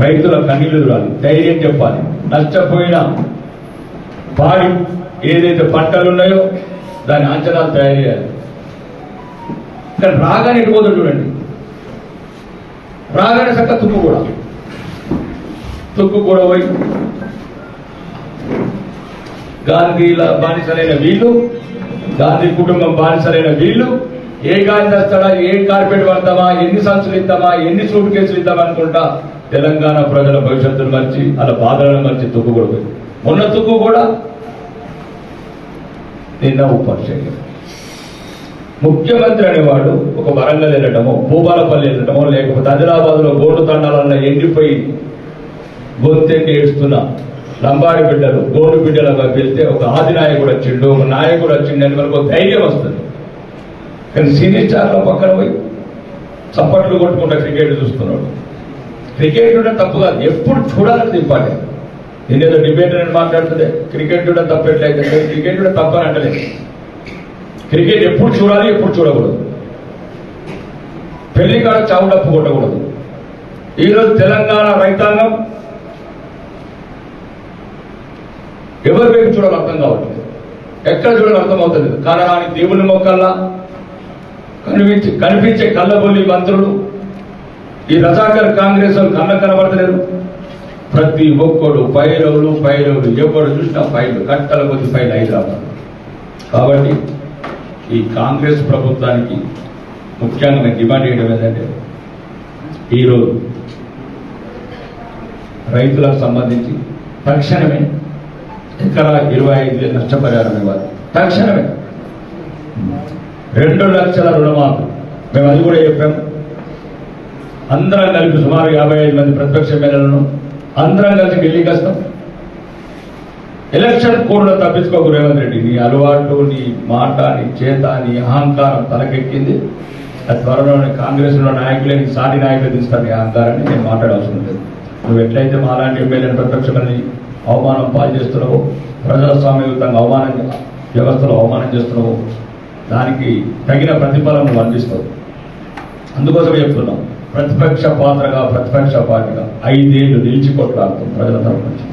రైతుల కన్నీళ్లు రాలి, ధైర్యం చెప్పాలి. నష్టపోయిన పాడి ఏదైతే పంటలు ఉన్నాయో దాని అంచనాలు తయారు చేయాలి. ఇక్కడ రాగానే ఇటుపోతుంది చూడండి, రాగానే చక్క తుక్కు కూడా పోయి గాంధీల బానిసలైన వీళ్ళు, గాంధీ కుటుంబం బానిసలైన వీళ్ళు ఏ గాంధీ వస్తాడా, ఏ కార్పెట్ పడతామా, ఎన్ని సంచులు ఇద్దామా, ఎన్ని సూట్ కేసులు ఇద్దామా అనుకుంటా తెలంగాణ ప్రజల భవిష్యత్తును మర్చి అలా బాధలను మర్చి తుక్కు కూడా పోయి. మొన్న తుక్కు కూడా నిన్న ఉపాధ్యాయులు. ముఖ్యమంత్రి అనేవాడు ఒక వరంగల్ వెళ్ళటమో, భూపాలపల్లి వెళ్ళటమో, లేకపోతే ఆదిలాబాద్ లో గోడు తండాలన్న ఎండిపోయి గొంతెండి ఏడుస్తున్న లంబాడి బిడ్డలు, గోడు బిడ్డలుగా వెళ్తే ఒక ఆది నాయకుడు వచ్చిండు, ఒక నాయకుడు వచ్చిండు అని మనకు ధైర్యం వస్తుంది. కానీ సీనియర్ స్టార్లో పక్కన పోయి చప్పట్లు కొట్టుకుంటా క్రికెట్ చూస్తున్నాడు. క్రికెట్ చూడడం తప్పు కాదు, ఎప్పుడు చూడాలని ఇంపార్టెంట్. నేనేదో డిబేట్ అని మాట్లాడుతుంటే క్రికెట్ చూడడం తప్పు ఎట్లయితే, క్రికెట్ చూడడం తప్పు అని అంటలేదు. క్రికెట్ ఎప్పుడు చూడాలి, ఎప్పుడు చూడకూడదు. పెళ్లి కాడ చావు డప్పు కొట్టకూడదు. ఈరోజు తెలంగాణ రైతాంగం ఎవరి వైపు చూడాలి అర్థం కావట్లేదు, ఎక్కడ చూడాలి అర్థం అవుతుంది. కారణానికి దేవుని మొక్కల్లా కనిపించే కళ్ళబొల్లి మంత్రులు, ఈ రజాకర్ కాంగ్రెస్ కళ్ళ కనబడతలేరు. ప్రతి ఒక్కడు పైరవులు ఎవరు చూసినా ఫైళ్ళు కట్టల కొద్ది ఫైల్ హైదరాబాద్. కాబట్టి ఈ కాంగ్రెస్ ప్రభుత్వానికి ముఖ్యంగా మేము డిమాండ్ చేయడం ఏంటంటే ఈరోజు రైతులకు సంబంధించి తక్షణమే ఎకరా 25,000 నష్టపరిహారం ఇవ్వాలి. తక్షణమే 2 లక్షల రుణమాఫీ. మేము అది కూడా చెప్పాము. అందరం కలిపి సుమారు 55 మంది ప్రతిపక్ష ఎమ్మెల్యేలను అందరం కలిసి ఢిల్లీకి వస్తాం. ఎలక్షన్ కోడ్లో తప్పించుకోకు రేవంత్ రెడ్డి. నీ అలవాటు, నీ మాట, నీ చేత, నీ అహంకారం తలకెక్కింది. అది త్వరలోనే కాంగ్రెస్లో నాయకులే నీ సాటి నాయకులు తీస్తారు. నీ అహంకారాన్ని నేను మాట్లాడవలసిన లేదు. నువ్వు ఎట్లయితే మా అలాంటి ఎమ్మెల్యేని ప్రతిపక్షాన్ని అవమానం పాలు చేస్తున్నావో, ప్రజాస్వామ్యయుతంగా వ్యవస్థలో అవమానం చేస్తున్నావో దానికి తగిన ప్రతిఫలం నువ్వు అందిస్తావు. అందుకోసమే చెప్తున్నాం, ప్రతిపక్ష పాత్రగా ప్రతిపక్ష పార్టీగా 5 ఏళ్ళు నిలిచి కొట్లాడుతాం ప్రజల తరఫు నుంచి.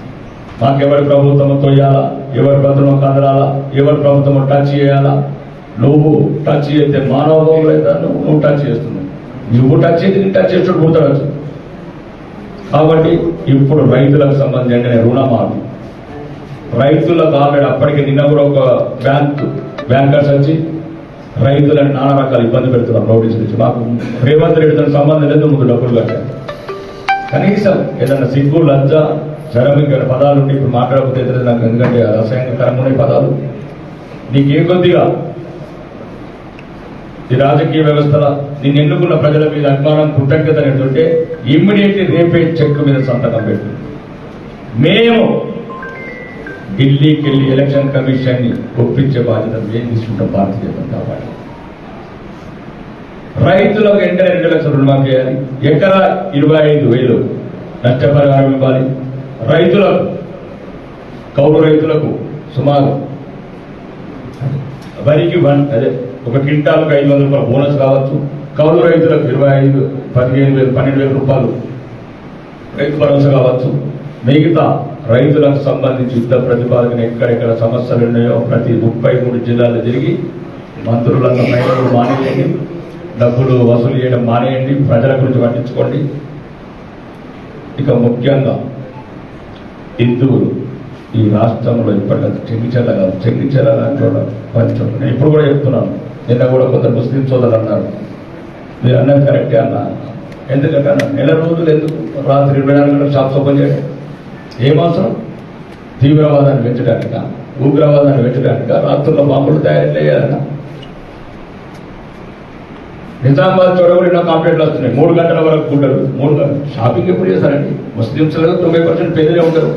మాకెవరి ప్రభుత్వం తోయాలా, ఎవరి ప్రభుత్వం కదలాలా, ఎవరి ప్రభుత్వం టచ్ చేయాలా. నువ్వు టచ్ చేస్తే మానవ లేదా నువ్వు టచ్ చేస్తున్నావు. నువ్వు టచ్ చేసి నీ టచ్ చేస్తూ పోతాడు. కాబట్టి ఇప్పుడు రైతులకు సంబంధించిన రుణమాఫీ రైతులకు ఆల్రెడీ అప్పటికి నిన్న కూడా ఒక బ్యాంకర్స్ వచ్చి రైతులను నానా రకాల ఇబ్బంది పెడుతున్నాం. నోటీసులు ఇచ్చి మాకు రేవంత్ రెడ్డితో సంబంధం లేదు, ముందు డబ్బులు కట్టారు. కనీసం ఏదన్నా సిగ్గు లజ్జ శరమిక పదాలు ఉండి ఇప్పుడు మాట్లాడకపోతే నాకు, ఎందుకంటే రసాయనకరంగా ఉన్నాయి పదాలు. నీకే కొద్దిగా ఈ రాజకీయ వ్యవస్థలో నిన్ను ఎన్నుకున్న ప్రజల మీద అభిమానం, కృతజ్ఞత ఏంటంటే ఇమ్మీడియట్లీ రేపే చెక్ మీద సంతకం పెట్టు. మేము ఢిల్లీకి వెళ్ళి ఎలక్షన్ కమిషన్ ని ఒప్పించే బాధ్యత మేము తీసుకుంటాం. భారతీయ జనతా పార్టీ రైతులకు వెంటనే 2 లక్షల రుణమాఫీ చేయాలి. ఎకరా 25,000 నష్టపరిహారం ఇవ్వాలి. రైతులకు, కౌలు రైతులకు సుమారు వరికి ఒక క్వింటాలకు 500 రూపాయల బోనస్ కావచ్చు. కౌలు రైతులకు 25,000, 15,000, 12,000 రూపాయలు రైతు భరోసా కావచ్చు. మిగతా రైతులకు సంబంధించి యుద్ధ ప్రతిపాదన ఎక్కడెక్కడ సమస్యలు ఉన్నాయో ప్రతి 33 జిల్లాలు తిరిగి మంత్రులను మహిళలు మానేయండి, డబ్బులు వసూలు చేయడం మానేయండి, ప్రజల గురించి పట్టించుకోండి. ఇక ముఖ్యంగా హిందువులు ఈ రాష్ట్రంలో ఇప్పటికీ చెంగిచెల్ల పంచం. నేను ఇప్పుడు కూడా చెప్తున్నాను. నిన్న కూడా కొంత ముస్లిం సోదరులు అన్నారు, మీరు అన్నది కరెక్టే అన్న. ఎందుకంటే నెల రోజులు ఎందుకు రాత్రి 24 గంటల షాప్స్ ఓపెన్ చేయడం ఏమవసరం? తీవ్రవాదాన్ని పెంచడానిక, ఉగ్రవాదాన్ని పెంచడానిక రాత్రుల్లో బాంబులు తయారు చేయాలన్నా? నిజామాబాద్ చోట కూడా ఎన్నో కంప్లైంట్లు వస్తున్నాయి. 3 గంటల వరకు గుండరు. 3 గంటలు షాపింగ్ ఎప్పుడు చేస్తారండి? ముస్లింస్ 90% పేదలే ఉంటారు.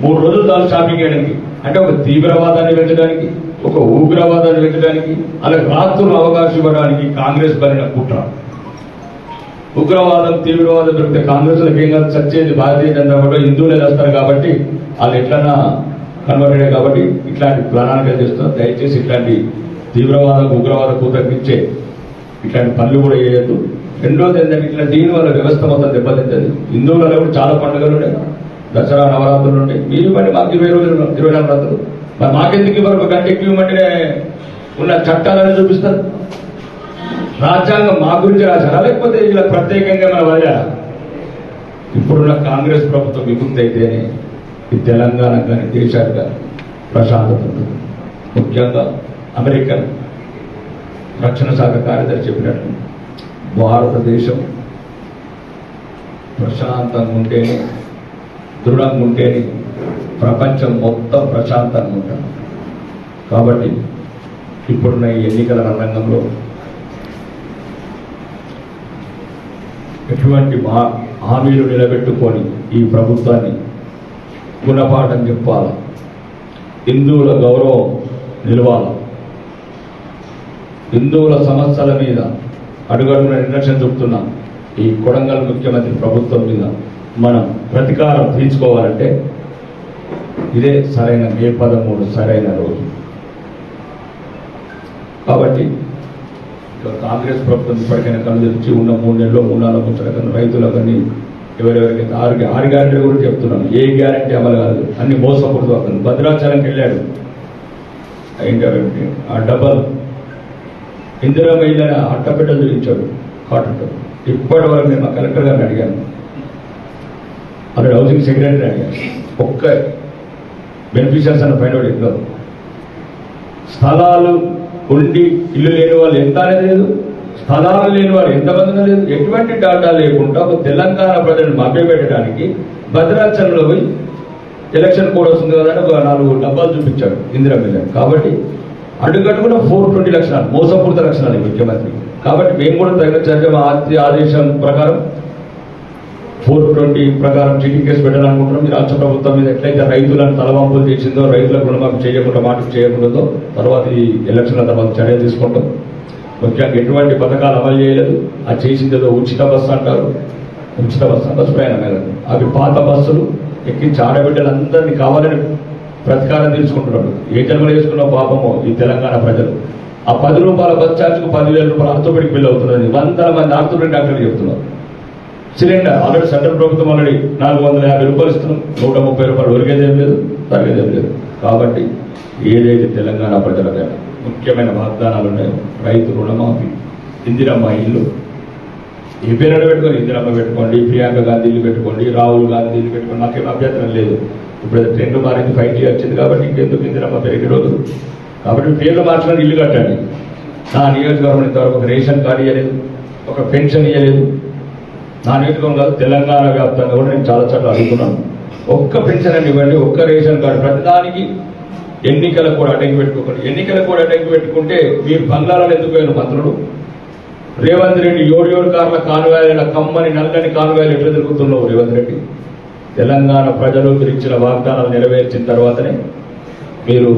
3 రోజులు చాలు షాపింగ్ చేయడానికి. అంటే ఒక తీవ్రవాదాన్ని పెంచడానికి, ఒక ఉగ్రవాదాన్ని పెంచడానికి, అలాగే రాత్రులు అవకాశం ఇవ్వడానికి కాంగ్రెస్ బలిన కుట్ర. ఉగ్రవాదం, తీవ్రవాదం దొరికితే కాంగ్రెస్లకు ఏం కాదు, చచ్చేది భారతీయ జనతా పార్టీ హిందువులే చేస్తారు. కాబట్టి వాళ్ళు ఎట్లన్నా కన్వర్టెడే. కాబట్టి ఇట్లాంటి ప్రణాళికలు చేస్తున్నారు. దయచేసి ఇట్లాంటి తీవ్రవాదం, ఉగ్రవాద కూతకిచ్చే ఇట్లాంటి పనులు కూడా చేయొద్దు. రెండోది ఏంటంటే ఇట్లా దీనివల్ల వ్యవస్థ మొత్తం దెబ్బతింటుంది. హిందువులలో కూడా చాలా పండుగలు ఉన్నాయి, దసరా, నవరాత్రులు ఉంటాయి. మీరు ఇవ్వండి మాకు 20 రోజులు, 24 రాత్రులు. మరి మాకెందుకు ఇవ్వరు? ఒక గంట ఎక్కువ ఇవ్వమంటే ఉన్న చట్టాలని చూపిస్తారు. రాజ్యాంగం మా గురించి రాశారా, లేకపోతే ఇలా ప్రత్యేకంగా మన వదిలేరా? ఇప్పుడున్న కాంగ్రెస్ ప్రభుత్వం విముక్తి అయితేనే ఈ తెలంగాణ కానీ దేశానికి కానీ ప్రశాంతత ఉంటుంది. ముఖ్యంగా అమెరికన్ రక్షణ శాఖ కార్యదర్శి చెప్పినట్లు భారతదేశం ప్రశాంతంగా ఉంటేనే, దృఢంగా ఉంటేనే ప్రపంచం మొత్తం ప్రశాంతంగా ఉంటాం. కాబట్టి ఇప్పుడున్న ఈ ఎన్నికల రంగంలో ఎటువంటి హామీలు నిలబెట్టుకొని ఈ ప్రభుత్వాన్ని గుణపాఠం చెప్పాలి. హిందువుల గౌరవం నిలవాలి. హిందువుల సమస్యల మీద అడుగడుగున నిర్లక్ష్యం చూపుతున్న ఈ కొడంగల్ ముఖ్యమంత్రి ప్రభుత్వం మీద మనం ప్రతీకారం తీర్చుకోవాలంటే ఇదే సరైన మే 13 సరైన రోజు. కాబట్టి కాంగ్రెస్ ప్రభుత్వం ఇప్పటికైనా కళ్ళు తెరిచి ఉన్న 3 నెలల్లో 3-4 ముచ్చట రైతులకు కానీ ఎవరెవరికైతే 6 గ్యారెంటీలు కూడా చెప్తున్నాను. ఏ గ్యారెంటీ అమలు కాదు, అన్ని మోసకూడదు. అతను భద్రాచలంకి వెళ్ళాడు, ఏంటంటే ఆ డబల్ ఇందిరా మహిళ అట్టపెట్టలు చూపించాడు. కాటన్ ఇప్పటి వరకు నేను మా కలెక్టర్ గారిని అడిగాను, అక్కడ హౌసింగ్ సెక్రటరీ అని ఒక్క బెనిఫిషియర్స్ అన్న ఫైండ్ అవుట్ ఎట్లా స్థలాలు ఉండి ఇల్లు లేని వాళ్ళు ఎంత అనేది లేదు, స్థలాలు లేని వాళ్ళు ఎంతమంది లేదు, ఎటువంటి డాటా లేకుండా ఒక తెలంగాణ ప్రజలను మభ్యపెట్టడానికి భద్రాచలంలో పోయి ఎలక్షన్ కోడ్ వస్తుంది కదా ఒక 4 డబ్బాలు చూపించాడు ఇందిరా మిల్లని. కాబట్టి అడుగడుగున 420 లక్షణాలు మోసపూరిత లక్షణాలు ముఖ్యమంత్రి. కాబట్టి మేము కూడా తగిన చర్య ఆదేశం ప్రకారం 420 ప్రకారం చీటింగ్ కేసు పెట్టాలనుకుంటున్నాం. ఈ రాష్ట్ర ప్రభుత్వం మీద ఎట్లయితే రైతులను తలవంపులు చేసిందో, రైతులకు రుణమాఫీ చేయకుండా మాటలు చేయకూడదో తర్వాత ఈ ఎలక్షన్ల తర్వాత చర్య తీసుకుంటాం. ముఖ్యంగా ఎటువంటి పథకాలు అమలు చేయలేదు. అది చేసింది ఏదో ఉచిత బస్సు అంటారు, ఉచిత బస్సు ప్రయాణం మీద అవి పాత బస్సులు ఎక్కించి ఆడబిడ్డలందరినీ కావాలని ప్రతీకారం తీర్చుకుంటున్నాడు. ఏ జన్మలు వేసుకున్న పాపమో ఈ తెలంగాణ ప్రజలు. ఆ 10 రూపాయల బస్ ఛార్జ్కు 10,000 రూపాయలు ఆర్థోపెడిక్ బిల్ అవుతున్నది. 100 మంది ఆర్థోపెడిక్ డాక్టర్లు చెప్తున్నారు. సిలిండర్ ఆల్రెడీ సెంట్రల్ ప్రభుత్వం ఆల్రెడీ 450 రూపాయలు ఇస్తున్నాం, 130 రూపాయలు ఒరిగేదేం లేదు, తగ్గేదేం లేదు. కాబట్టి ఏదైతే తెలంగాణ ప్రజల ముఖ్యమైన వాగ్దానాలు ఉన్నాయో రైతు రుణమాఫీ, ఇందిరమ్మ ఇల్లు, ఏ పేరు పెట్టుకోండి, ఇందిరమ్మ పెట్టుకోండి, ప్రియాంక గాంధీ ఇల్లు పెట్టుకోండి, రాహుల్ గాంధీ ఇల్లు పెట్టుకోండి, నాకేం అభ్యంతరం లేదు. ఇప్పుడు ట్రెండ్ మారింది, 5G వచ్చింది కాబట్టి ఇంకెందుకు ఇందిరమ్మ పెరిగి రోజులు. కాబట్టి పేర్లు మార్చడానికి ఇల్లు కట్టండి. నా నియోజకవర్గం ఇంతవరకు ఒక రేషన్ కార్డు ఇవ్వలేదు, ఒక పెన్షన్ ఇవ్వలేదు. నా నియోజకవర్గం కాదు తెలంగాణ వ్యాప్తంగా కూడా నేను చాలా చోట్ల అడుగుతున్నాను. ఒక్క పెన్షన్ అని ఇవ్వండి, ఒక్క రేషన్ కార్డు. ప్రతిదానికి ఎన్నికలకు కూడా అడ్డంకి పెట్టుకోకండి. ఎన్నికలకు కూడా అడ్డంకి పెట్టుకుంటే మీరు బంగాళాలు ఎందుకు పోయిన మంత్రులు? రేవంత్ రెడ్డి 7 కార్ల కాన్వాయిల కమ్మని నల్లని కాన్వాయిలు ఎట్లా తిరుగుతున్నావు రేవంత్ రెడ్డి? తెలంగాణ ప్రజలు ఇచ్చిన వాగ్దానాలు నెరవేర్చిన తర్వాతనే మీరు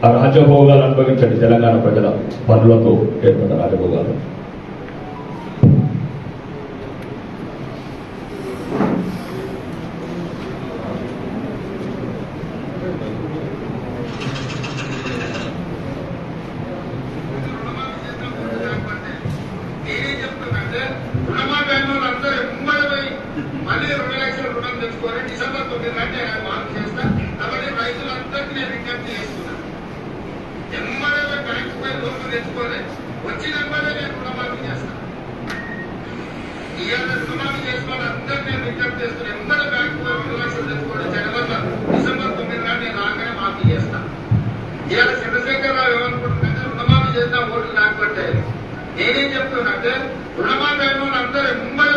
ఆ రాజభోగాలు అనుభవించండి. తెలంగాణ ప్రజల పనులతో ఏర్పడ్డ రాజభోగాలు. మళ్ళీ 2 లక్షల రుణం తెచ్చుకొని డిసెంబర్ 9 నాటి మార్పు చేస్తా. కాబట్టి రైతులందరికీ నేను విజ్ఞప్తి చేస్తున్నాను, ఎమ్మడే బ్యాంకు పై లోన్లు తెచ్చుకొని వచ్చిన వెంబడే నేను రుణమాఫీ చేస్తాను. ఇవాళ రుణమాఫీ చేసుకొని అందరికీ నేను విజ్ఞప్తి చేస్తున్నాను, ఎమ్మడే బ్యాంకు పై 2 లక్షలు తెచ్చుకొని జనవరి డిసెంబర్ 9 నాటి నేను రాగానే మాఫీ చేస్తాను. ఇవాళ చంద్రశేఖరరావు ఏమనుకుంటున్నారంటే రుణమాఫీ చేద్దాం ఓట్లు లేకపోతే. నేనేం చెప్తున్నా రుణమాఫీ అయిన వాళ్ళు అందరూ ముంబై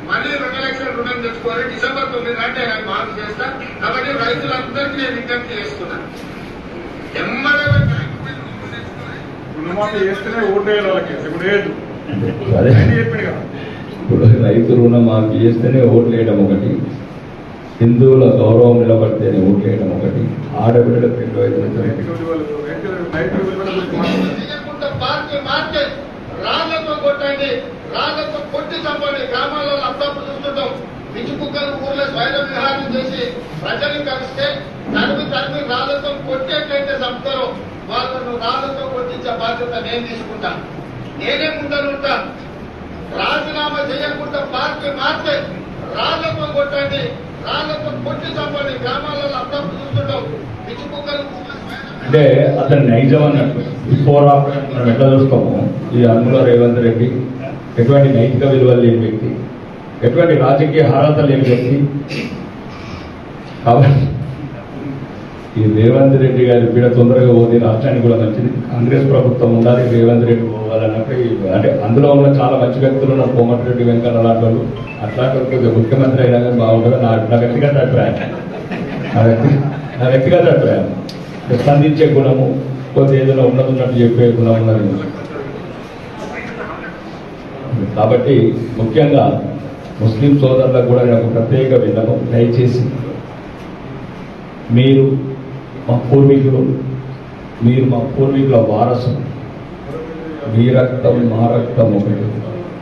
మళ్ళీ 2 లక్షల రుణం తెచ్చుకొని డిసెంబర్ 9 నాటి ఆయన మార్పు చేస్తా. కాబట్టి రైతులందరికీ నేను విజ్ఞప్తి చేస్తున్నాను, ఎమ్మడే బ్యాంకు బిల్లు తెచ్చుకొని రుణమాఫీ చేస్తేనే ఓటు వేయాలి వాళ్ళకి. ఇప్పుడు లేదు ఇప్పుడు రైతు రుణమాఫీ చేస్తేనే ఓట్లు వేయడం ఒకటి, హిందువుల గౌరవం నిలబడితేనే ఓట్లు వేయడం ఒకటి, ఆడబిడ్డలకు 2,500 పార్టీ మార్చే రాళ్లతో కొట్టండి, రాళ్లతో కొట్టి చంపండి. గ్రామాలలో అప్పుడప్పుడు చూస్తుంటాం, పిచ్చి కుక్కలు ఊర్లో స్వైర విహారం చేసి ప్రజలు కలిస్తే తరిమి రాళ్లతో కొట్టేట్లయితే చంపుతారో వాళ్ళను రాళ్లతో కొట్టించే బాధ్యత నేను తీసుకుంటా. నేనే ముందరుంటా. రాజీనామా చేయకుండా పార్టీ మార్చే రాళ్లతో కొట్టండి, రాళ్లతో కొట్టి చంపండి. గ్రామాలలో అప్పుడప్పుడు చూస్తుంటాం, పిచ్చి కుక్కలు అంటే అతను నైజం అన్నట్టు. బిఫోర్ ఆఫ్టర్ మనం ఎట్లా చూస్తాము, ఈ అన్నుల రేవంత్ రెడ్డి ఎటువంటి నైతిక విలువలు లేని వ్యక్తి, ఎటువంటి రాజకీయ అర్హత లేని వ్యక్తి. కాబట్టి ఈ రేవంత్ రెడ్డి గారి పీడ తొందరగా పోతే రాష్ట్రానికి కూడా మంచిది. కాంగ్రెస్ ప్రభుత్వం ఉండాలి, రేవంత్ రెడ్డి పోవాలన్నప్పుడు అంటే అందులో ఉన్న చాలా మంచి వ్యక్తులు ఉన్నారు, కోమటిరెడ్డి వెంకన్న లాంటి వాళ్ళు. అట్లాంటి ముఖ్యమంత్రి అయినా కానీ బాగుంటుంది నా వ్యక్తిగత అభిప్రాయం. నా వ్యక్తిగత అభిప్రాయం స్పందించే గుణము, కొంత ఏదైనా ఉన్నట్టు చెప్పే గుణం ఉన్నది. కాబట్టి ముఖ్యంగా ముస్లిం సోదరులకు కూడా నేను ఒక ప్రత్యేక విన్నపం, దయచేసి మీరు మా పూర్వీకుల వారసులు. మీ రక్తం మా రక్తం ఒకటి,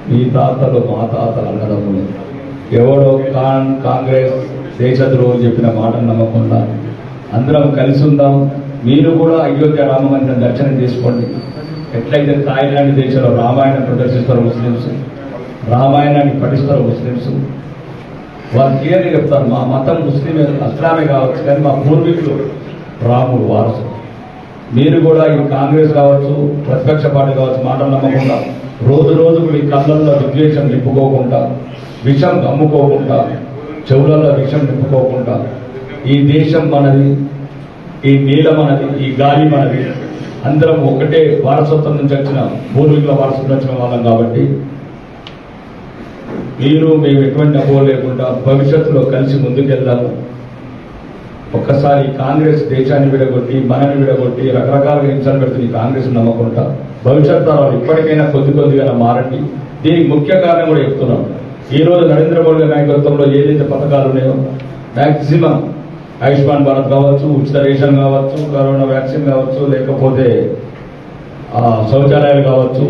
మీ తాతలు మా తాతలు అన్నదమ్ములు. ఎవడో కాంగ్రెస్ దేశద్రోహం చెప్పిన మాటను నమ్మకుండా అందరం కలిసి ఉందాం. మీరు కూడా అయోధ్య రామ మందిరం దర్శనం చేసుకోండి. ఎట్లయితే థాయిలాండ్ దేశంలో రామాయణం ప్రదర్శిస్తారు ముస్లింస్, రామాయణాన్ని పఠిస్తారు ముస్లింస్. వాళ్ళు క్లియర్గా చెప్తారు, మా మతం ముస్లిం అస్లామే కావచ్చు కానీ మా పూర్వీకులు రాముడు వారసులు. మీరు కూడా ఈ కాంగ్రెస్ కావచ్చు, ప్రతిపక్ష పార్టీ కావచ్చు మాటలు నమ్మకుండా రోజు రోజుకు మీ కళ్ళల్లో విద్వేషం నింపుకోకుండా, విషం కమ్ముకోకుండా చెవులలో విషం నింపుకోకుండా ఈ దేశం మనది, ఈ నేల మనది, ఈ గాలి మనది, అందరం ఒకటే వారసత్వం నుంచి వచ్చిన పూర్వీకుల వారసత్వం వచ్చిన వాళ్ళం కాబట్టి మీరు మేము ఎటువంటి అపోహ లేకుండా భవిష్యత్తులో కలిసి ముందుకెళ్దాము. ఒక్కసారి కాంగ్రెస్ దేశాన్ని విడగొట్టి మనని విడగొట్టి రకరకాలుగా హింసలు పెడుతుంది కాంగ్రెస్ నమ్మకుండా భవిష్యత్ తరాలు ఇప్పటికైనా కొద్దిగా మారండి. దీనికి ముఖ్య కారణం కూడా చెప్తున్నాం. ఈ రోజు నరేంద్ర మోడీ గారి నాయకత్వంలో ఏదైతే పథకాలు ఉన్నాయో మ్యాక్సిమం ఆయుష్మాన్ భారత్ కావచ్చు, ఉచిత రేషన్ కావచ్చు, కరోనా వ్యాక్సిన్ కావచ్చు, లేకపోతే శౌచాలయాలు కావచ్చు,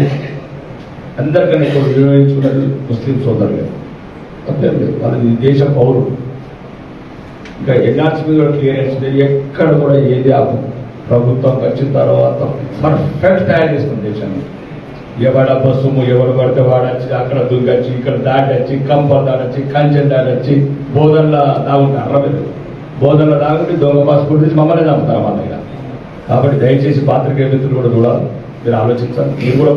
అందరికన్నా ఇప్పుడు వినియోగించుకున్నది ముస్లిం సోదరులే. తప్పలేదు, వాళ్ళది దేశ పౌరులు. ఇంకా ఎన్ఆర్సీ కూడా క్లియరెన్స్ లేదు, ఎక్కడ కూడా ఏది ఆపు. ప్రభుత్వం వచ్చిన తర్వాత పర్ఫెక్ట్ తయారు చేస్తుంది దేశాన్ని. ఎవడ బస్సుము ఎవడు పడితే వాడొచ్చి అక్కడ దుంగచ్చి ఇక్కడ దాటొచ్చి కంప దాటొచ్చి కంచెం దాటొచ్చి బోధనలో దాగుంటే అర్రలేదు. బోధనలో దాగుంటే దొంగ పాస్పోర్ట్ తీసి మమ్మల్ని చంపుతారు మా దగ్గర. కాబట్టి దయచేసి పాత్రికేయ మిత్రులు కూడా చూడాలి, మీరు ఆలోచించాలి.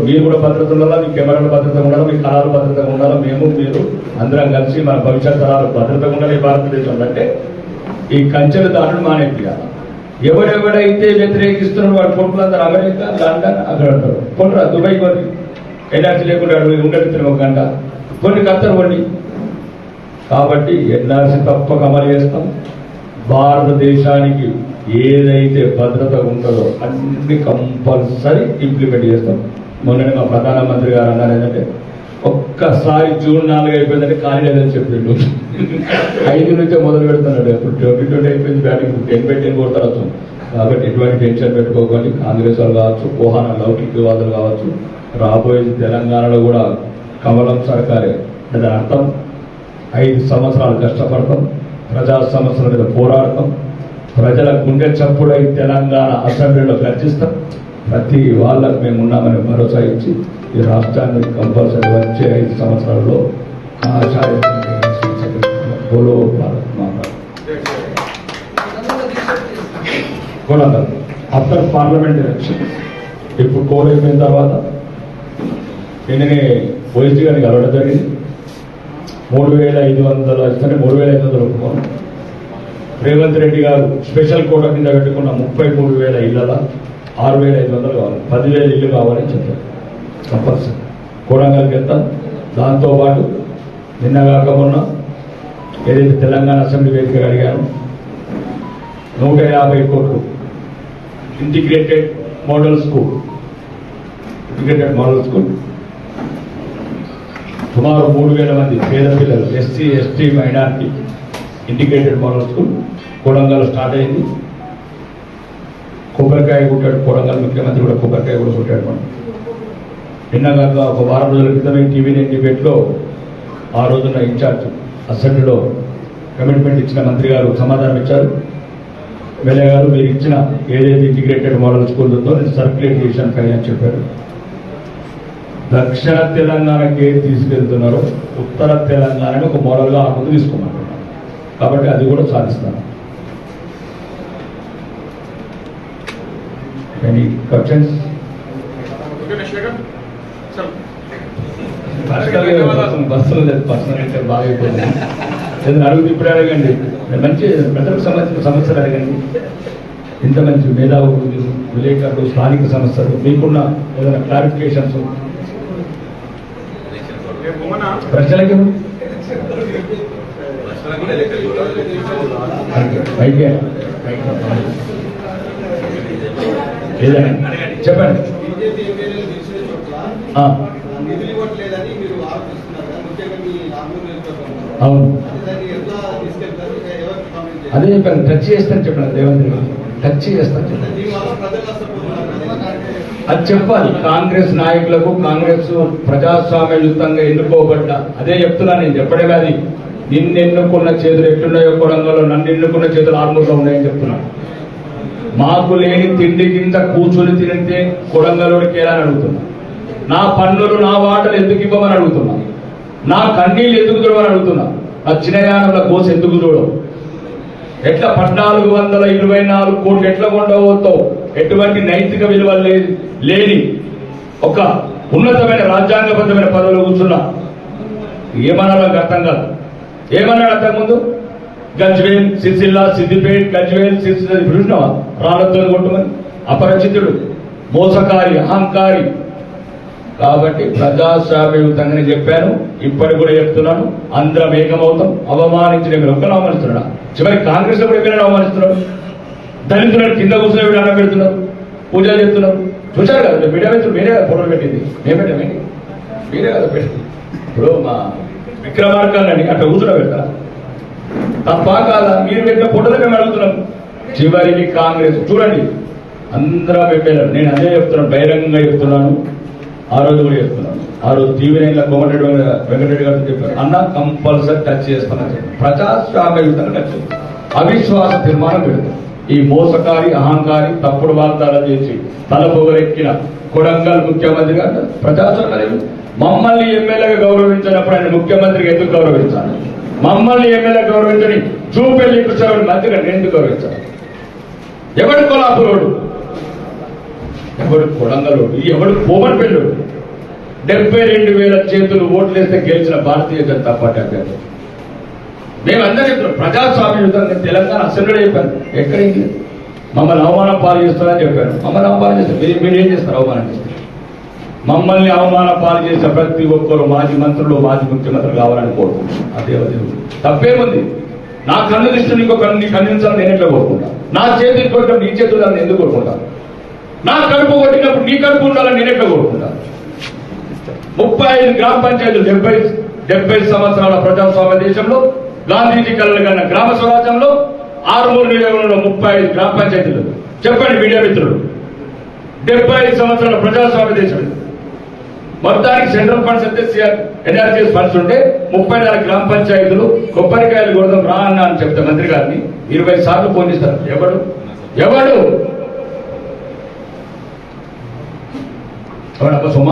మీరు కూడా భద్రత ఉండాలా, మీ కెమెరాల భద్రత ఉండాలా, మీ కళాలు భద్రతగా ఉండాలా, మీరు అందరం కలిసి మన భవిష్యత్ తరాలు భద్రతగా ఉండాలి. ఈ భారతదేశంలో అంటే ఈ కంచెలు దాడులు మానేయాలి. ఎవడెవడైతే వ్యతిరేకిస్తున్నాడు వాడు పొట్టులందరూ అమెరికా, లండన్ అక్కడ ఉంటారు. పొట్టు దుబాయ్ కొన్ని ఎన్ఆర్సీ లేకుండా ఉండగలుగుతారు ఒక గంట కొన్ని కత్తరు వండి. కాబట్టి ఎన్ఆర్సీ తప్పక అమలు చేస్తాం. భారతదేశానికి ఏదైతే భద్రత ఉంటుందో అన్ని కంపల్సరీ ఇంప్లిమెంట్ చేస్తాం. మొన్ననే మా ప్రధానమంత్రి గారు అన్నారు ఏంటంటే ఒక్కసారి జూన్ 4 అయిపోయిందంటే ఖాళీ లేదని చెప్పిండు. 5 నుంచే మొదలు పెడుతున్నాడు. ఇప్పుడు 2020 అయిపోయింది, బ్యాటింగ్ 10 కొడతారు. కాబట్టి ఎటువంటి టెన్షన్ పెట్టుకోకండి. కాంగ్రెస్ వాళ్ళు కావచ్చు, కోహాన లౌకికవాదులు కావచ్చు, రాబోయే తెలంగాణలో కూడా కమలం సర్కారే. దాని అర్థం 5 సంవత్సరాలు కష్టపడతాం, ప్రజా సమస్యల మీద పోరాడతాం, ప్రజల గుండె చప్పుడై తెలంగాణ అసెంబ్లీలో గర్జిస్తాం. ప్రతి వాళ్ళకు మేము ఉన్నామని భరోసా ఇచ్చి ఈ రాష్ట్రాన్ని కంపల్సరీ వచ్చే 5 సంవత్సరాల్లో ఆఫ్టర్ పార్లమెంట్ ఎలక్షన్ ఇప్పుడు కోల్ అయిపోయిన తర్వాత నిన్ననే ఓఎస్డీ గారిని కలవడం జరిగింది. 3,500 ఇస్తేనే 3,500 ఒప్పుకోను. రేవంత్ రెడ్డి గారు స్పెషల్ కోటా కింద పెట్టుకున్న 33,000 ఇళ్ల 6,500 కావాలి, 10,000 ఇల్లు కావాలని చెప్పారు. కంపల్సరీ కోడంగల్కి వెళ్తాం. దాంతోపాటు నిన్నగాక మొన్న ఏదైతే తెలంగాణ అసెంబ్లీ వేదికగా అడిగాను 150 కోట్లు ఇంటిగ్రేటెడ్ మోడల్ స్కూల్ సుమారు 3,000 మంది పేద పిల్లలు SC ST minority integrated model school Kodangal start అయింది. కొబ్బరికాయ కొట్టాడు కోడంగల్ ముఖ్యమంత్రి కూడా కొబ్బరికాయ కూడా కొట్టాడు. మనం నిన్నగాక ఒక వారం రోజుల క్రితమే టీవీ9 డిబేట్లో ఆ రోజున ఇన్ఛార్జ్ అసెంబ్లీలో కమిట్మెంట్ ఇచ్చిన మంత్రి గారు సమాధానం ఇచ్చారు. ఎమ్మెల్యే గారు మీరు ఇచ్చిన ఏదైతే ఇంటిగ్రేటెడ్ మోడల్ స్కూల్ ఉందో నేను సర్క్యులేట్ చేశాను కానీ అని చెప్పారు. దక్షిణ తెలంగాణకి ఏది తీసుకెళ్తున్నారో ఉత్తర తెలంగాణని ఒక మోడల్గా ఆ ముందు తీసుకోమంటున్నాను. కాబట్టి అది కూడా సాధిస్తాను. Any questions? బస్సులు లేదు, పర్సనల్ అయితే బాగా అయిపోయింది. ఏదైనా అడుగుతూ ఇప్పుడు అడగండి, మంచి ప్రజలకు సంబంధించిన సమస్యలు అడగండి. ఇంత మంచి మేధావులు, విలేకరులు, స్థానిక సమస్యలు మీకున్న ఏదైనా క్లారిఫికేషన్స్ ప్రజలకి ఏదైనా చెప్పండి. అవును, అదే చెప్పాను, టచ్ చేస్తాను చెప్పాను. రేవంత్ రెడ్డి టచ్ చేస్తాను చెప్పాను. అది చెప్పాలి కాంగ్రెస్ నాయకులకు. కాంగ్రెస్ ప్రజాస్వామ్యయుతంగా ఎన్నుకోబడ్డ, అదే చెప్తున్నా నేను చెప్పడమే. అది నిన్ను ఎన్నుకున్న చేతులు ఎట్లున్నాయో కొడంగల్లో నన్ను ఎన్నుకున్న చేతులు ఆర్మూర్లో ఉన్నాయని చెప్తున్నాను. మాకు లేని తిండి కింద కూర్చుని తినితే కొడంగల్లోకి ఎలా అని అడుగుతున్నా. నా పన్నులు నా వాటలు ఎందుకు ఇవ్వమని అడుగుతున్నా. నా కన్నీళ్ళు ఎందుకు చూడమని అడుగుతున్నా. ఆ చిన్నయానంలో కోసి ఎందుకు చూడవు. ఎట్లా 1,424 కోట్లు ఎట్లా కొండవుతావు. ఎటువంటి నైతిక విలువ లేని ఒక ఉన్నతమైన రాజ్యాంగబద్ధమైన పదవులు కూర్చున్నా ఏమన్నా నాకు అర్థం కాదు. ఏమన్నాడు అంతకుముందు? గజ్వేల్, సిరిసిల్ల, సిద్దిపేట్, గజ్వేల్, సిరిసిల్ల చూసినావా రాళ్లతో కొట్టుమని? అపరిచితుడు, మోసకారి, అహంకారి. కాబట్టి ప్రజాస్వామ్యయుతంగానే చెప్పాను, ఇప్పటికి కూడా చెప్తున్నాను. అందరం ఏకమవుతాం. అవమానించిన మీరు ఒక్కరు అవమానిస్తున్నాడా? చివరికి కాంగ్రెస్ లో కూడా ఎక్కడైనా అవమానిస్తున్నారు. దళితులను కింద కూర్చొని వీడు అన్నం పెడుతున్నారు, పూజలు చేస్తున్నారు. చూశారు కదా మీడియా మిత్రులు, మీరే కదా ఫోటోలు పెట్టింది, మేము పెట్టామేంటి? మీరే కదా పెట్టింది. ఇప్పుడు మా విక్రమార్కాలని అట్లా కూర్చుని పెడతారా? తప్ప కాదా? మీరు పెట్టిన ఫోటోలు మేము అడుగుతున్నాం. చివరికి కాంగ్రెస్ చూడండి, అందరం ఎమ్మెల్యేలు. నేను అదే చెప్తున్నాను, బహిరంగంగా చెప్తున్నాను. ఆ రోజు కూడా చెప్తున్నాను. ఆ రోజు టీవీ9 కోమటిరెడ్డి వెంకటరెడ్డి గారు చెప్పారు, అన్న కంపల్సరీ టచ్ చేస్తానని. ప్రజాస్వామ్యయుతంగా టచ్ చేస్తాను. అవిశ్వాస తీర్మానం పెడతాం. ఈ మోసకారి, అహంకారి, తప్పుడు వాగ్దానాలు చేసి తలపొగరెక్కిన కొడంగల్ ముఖ్యమంత్రి గారు ప్రజాస్వామ్యం. మమ్మల్ని ఎమ్మెల్యేగా గౌరవించినప్పుడు ఆయన ముఖ్యమంత్రికి ఎందుకు గౌరవించాలి? మమ్మల్ని ఎమ్మెల్యే గౌరవించని చూపెళ్లి కృష్ణరావు మంత్రిగా నేను ఎందుకు గౌరవించాలి? ఎవడు కొలాపురోడు, ఎవడు కొడంగలోడు, ఎవడు కోమటిరెడ్డి? 72,000 చేతులు ఓట్లేస్తే గెలిచిన భారతీయ జనతా పార్టీ అభ్యర్థి. మేమందరం చెప్తున్నాం ప్రజాస్వామ్యయుతంగా. తెలంగాణ అసెంబ్లీలో చెప్పాను, ఎక్కడైంది? మమ్మల్ని అవమానం పాలు చేస్తారని చెప్పాను. మమ్మల్ని అవమానం చేస్తారు. మీరు ఏం చేస్తారు? అవమానం చేస్తారు. మమ్మల్ని అవమాన పాలు చేసిన ప్రతి ఒక్కరు మాజీ మంత్రులు, మాజీ ముఖ్యమంత్రులు కావాలని కోరుకుంటున్నాను. అదే తప్పేముంది? నా కన్ను దృష్టిని ఇంకో కన్ను ఖండించాలని నేను ఎట్లా కోరుకుంటా? నా చేతి కొట్టడం నీ చేతులు దాన్ని ఎందుకు కోరుకుంటాను? నా కడుపు కొట్టినప్పుడు నీ కడుపు ఉండాలని నేను ఎట్లా కోరుకుంటా? 35 గ్రామ పంచాయతీలు 70 సంవత్సరాల ప్రజాస్వామ్య దేశంలో గాంధీజీ కలలు కన్నా గ్రామ స్వరాజ్యంలో 6 నియోజకవర్గంలో 35 గ్రామ పంచాయతీలు. చెప్పండి మీడియా మిత్రులు, 75 సంవత్సరాల ప్రజాస్వామ్య దేశం. మొత్తానికి సెంట్రల్ ఫండ్స్ అయితే ఎన్ఆర్జీఎస్ ఫండ్స్ ఉంటే 34 గ్రామ పంచాయతీలు కొబ్బరికాయలు కొడదాం రా అన్నా అని చెప్తే మంత్రి గారిని 20 సార్లు ఫోన్ చేస్తారు. ఎవడు ఎవడబ్బా సొమ్మ?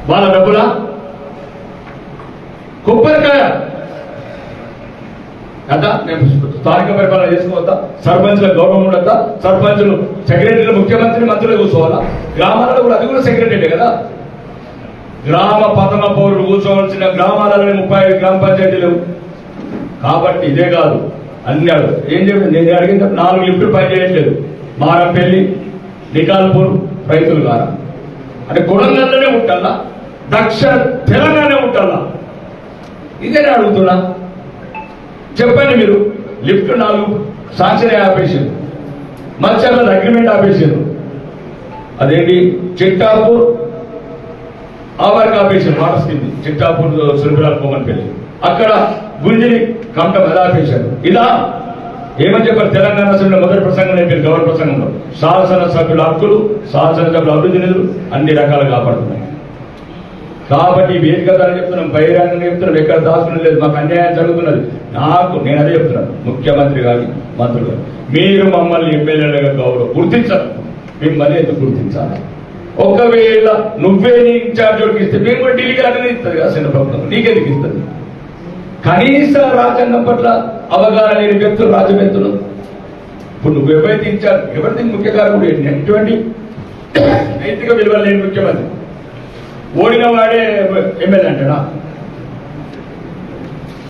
వాళ్ళ డబ్బులా? కొబ్బరికాయ కదా? నేను స్థానిక పరిపాలన చేసుకోవద్దా? సర్పంచ్ల గౌరవం ఉండద్దా? సర్పంచులు సెక్రటరీలు, ముఖ్యమంత్రి, మంత్రులు కూర్చోవాలా? గ్రామాలలో కూడా అది కూడా సెక్రటరీ కదా. గ్రామ ప్రథమ పౌరులు కూర్చోవలసిన గ్రామాలలో 35 గ్రామ పంచాయతీలు. కాబట్టి ఇదే కాదు, అన్ని ఏం చెప్పి నేను అడిగిన 4 లిఫ్టులు పని చేయట్లేదు. మారంపల్లి, నికాల్పూర్, రైతులు గారా అంటే కొడంగల్లోనే ఉంటాలా? దక్షిణ తెలంగాణ ఉంటాలా? ఇదే అడుగుతున్నా. చెప్పండి మీరు. లిఫ్ట్ 4 సాంక్షన్ ఆపేసారు, మత్స్యాల అగ్రిమెంట్ ఆపేసారు. అదేంటి చిట్టాపూర్ ఆవర్కి ఆపేసారు, వాటర్ స్కీమ్ చిట్టాపూర్ సురభిరాల్ కోమన్పల్లి. అక్కడ గుంజిని కమటం ఎలా ఆపేశారు? ఇలా ఏమని చెప్పారు? తెలంగాణ అసెంబ్లీ మొదటి ప్రసంగం నేను గవర్నర్ ప్రసంగంలో శాసనసభ్యుల హక్కులు, శాసనసభ్యుల అభివృద్ధి నిధులు అన్ని రకాలు కాపాడుతున్నాయి. కాబట్టి వేదిక ద్వారా చెప్తున్నాం, బహిరంగంగా చెప్తున్నాం, ఎక్కడ దాచుకునే లేదు. మాకు అన్యాయం జరుగుతున్నది. నేను అదే చెప్తున్నాను, ముఖ్యమంత్రి గారి, మంత్రులు గారు, మీరు మమ్మల్ని ఎమ్మెల్యేలుగా గౌరవం గుర్తించాలి. మిమ్మల్ని ఎందుకు గుర్తించాలి? ఒకవేళ నువ్వే నీ ఇన్ఛార్జ్ ఇస్తే మేము కూడా ఢిల్లీకి అదే ఇస్తుంది కదా. చిన్న ప్రభుత్వం నీకెందుకు ఇస్తుంది? కనీస రాజ్యాంగం పట్ల అవగాహన లేని వ్యక్తులు రాజ్యవేత్తలు. ఇప్పుడు నువ్వు ఎవరైతే ఇన్ఛార్జ్, ఎవరిది ముఖ్య కారకుడు? ఎటువంటి నైతిక విలువలు లేని ముఖ్యమంత్రి. ఓడిన వాడే ఎమ్మెల్యే అంటాడా?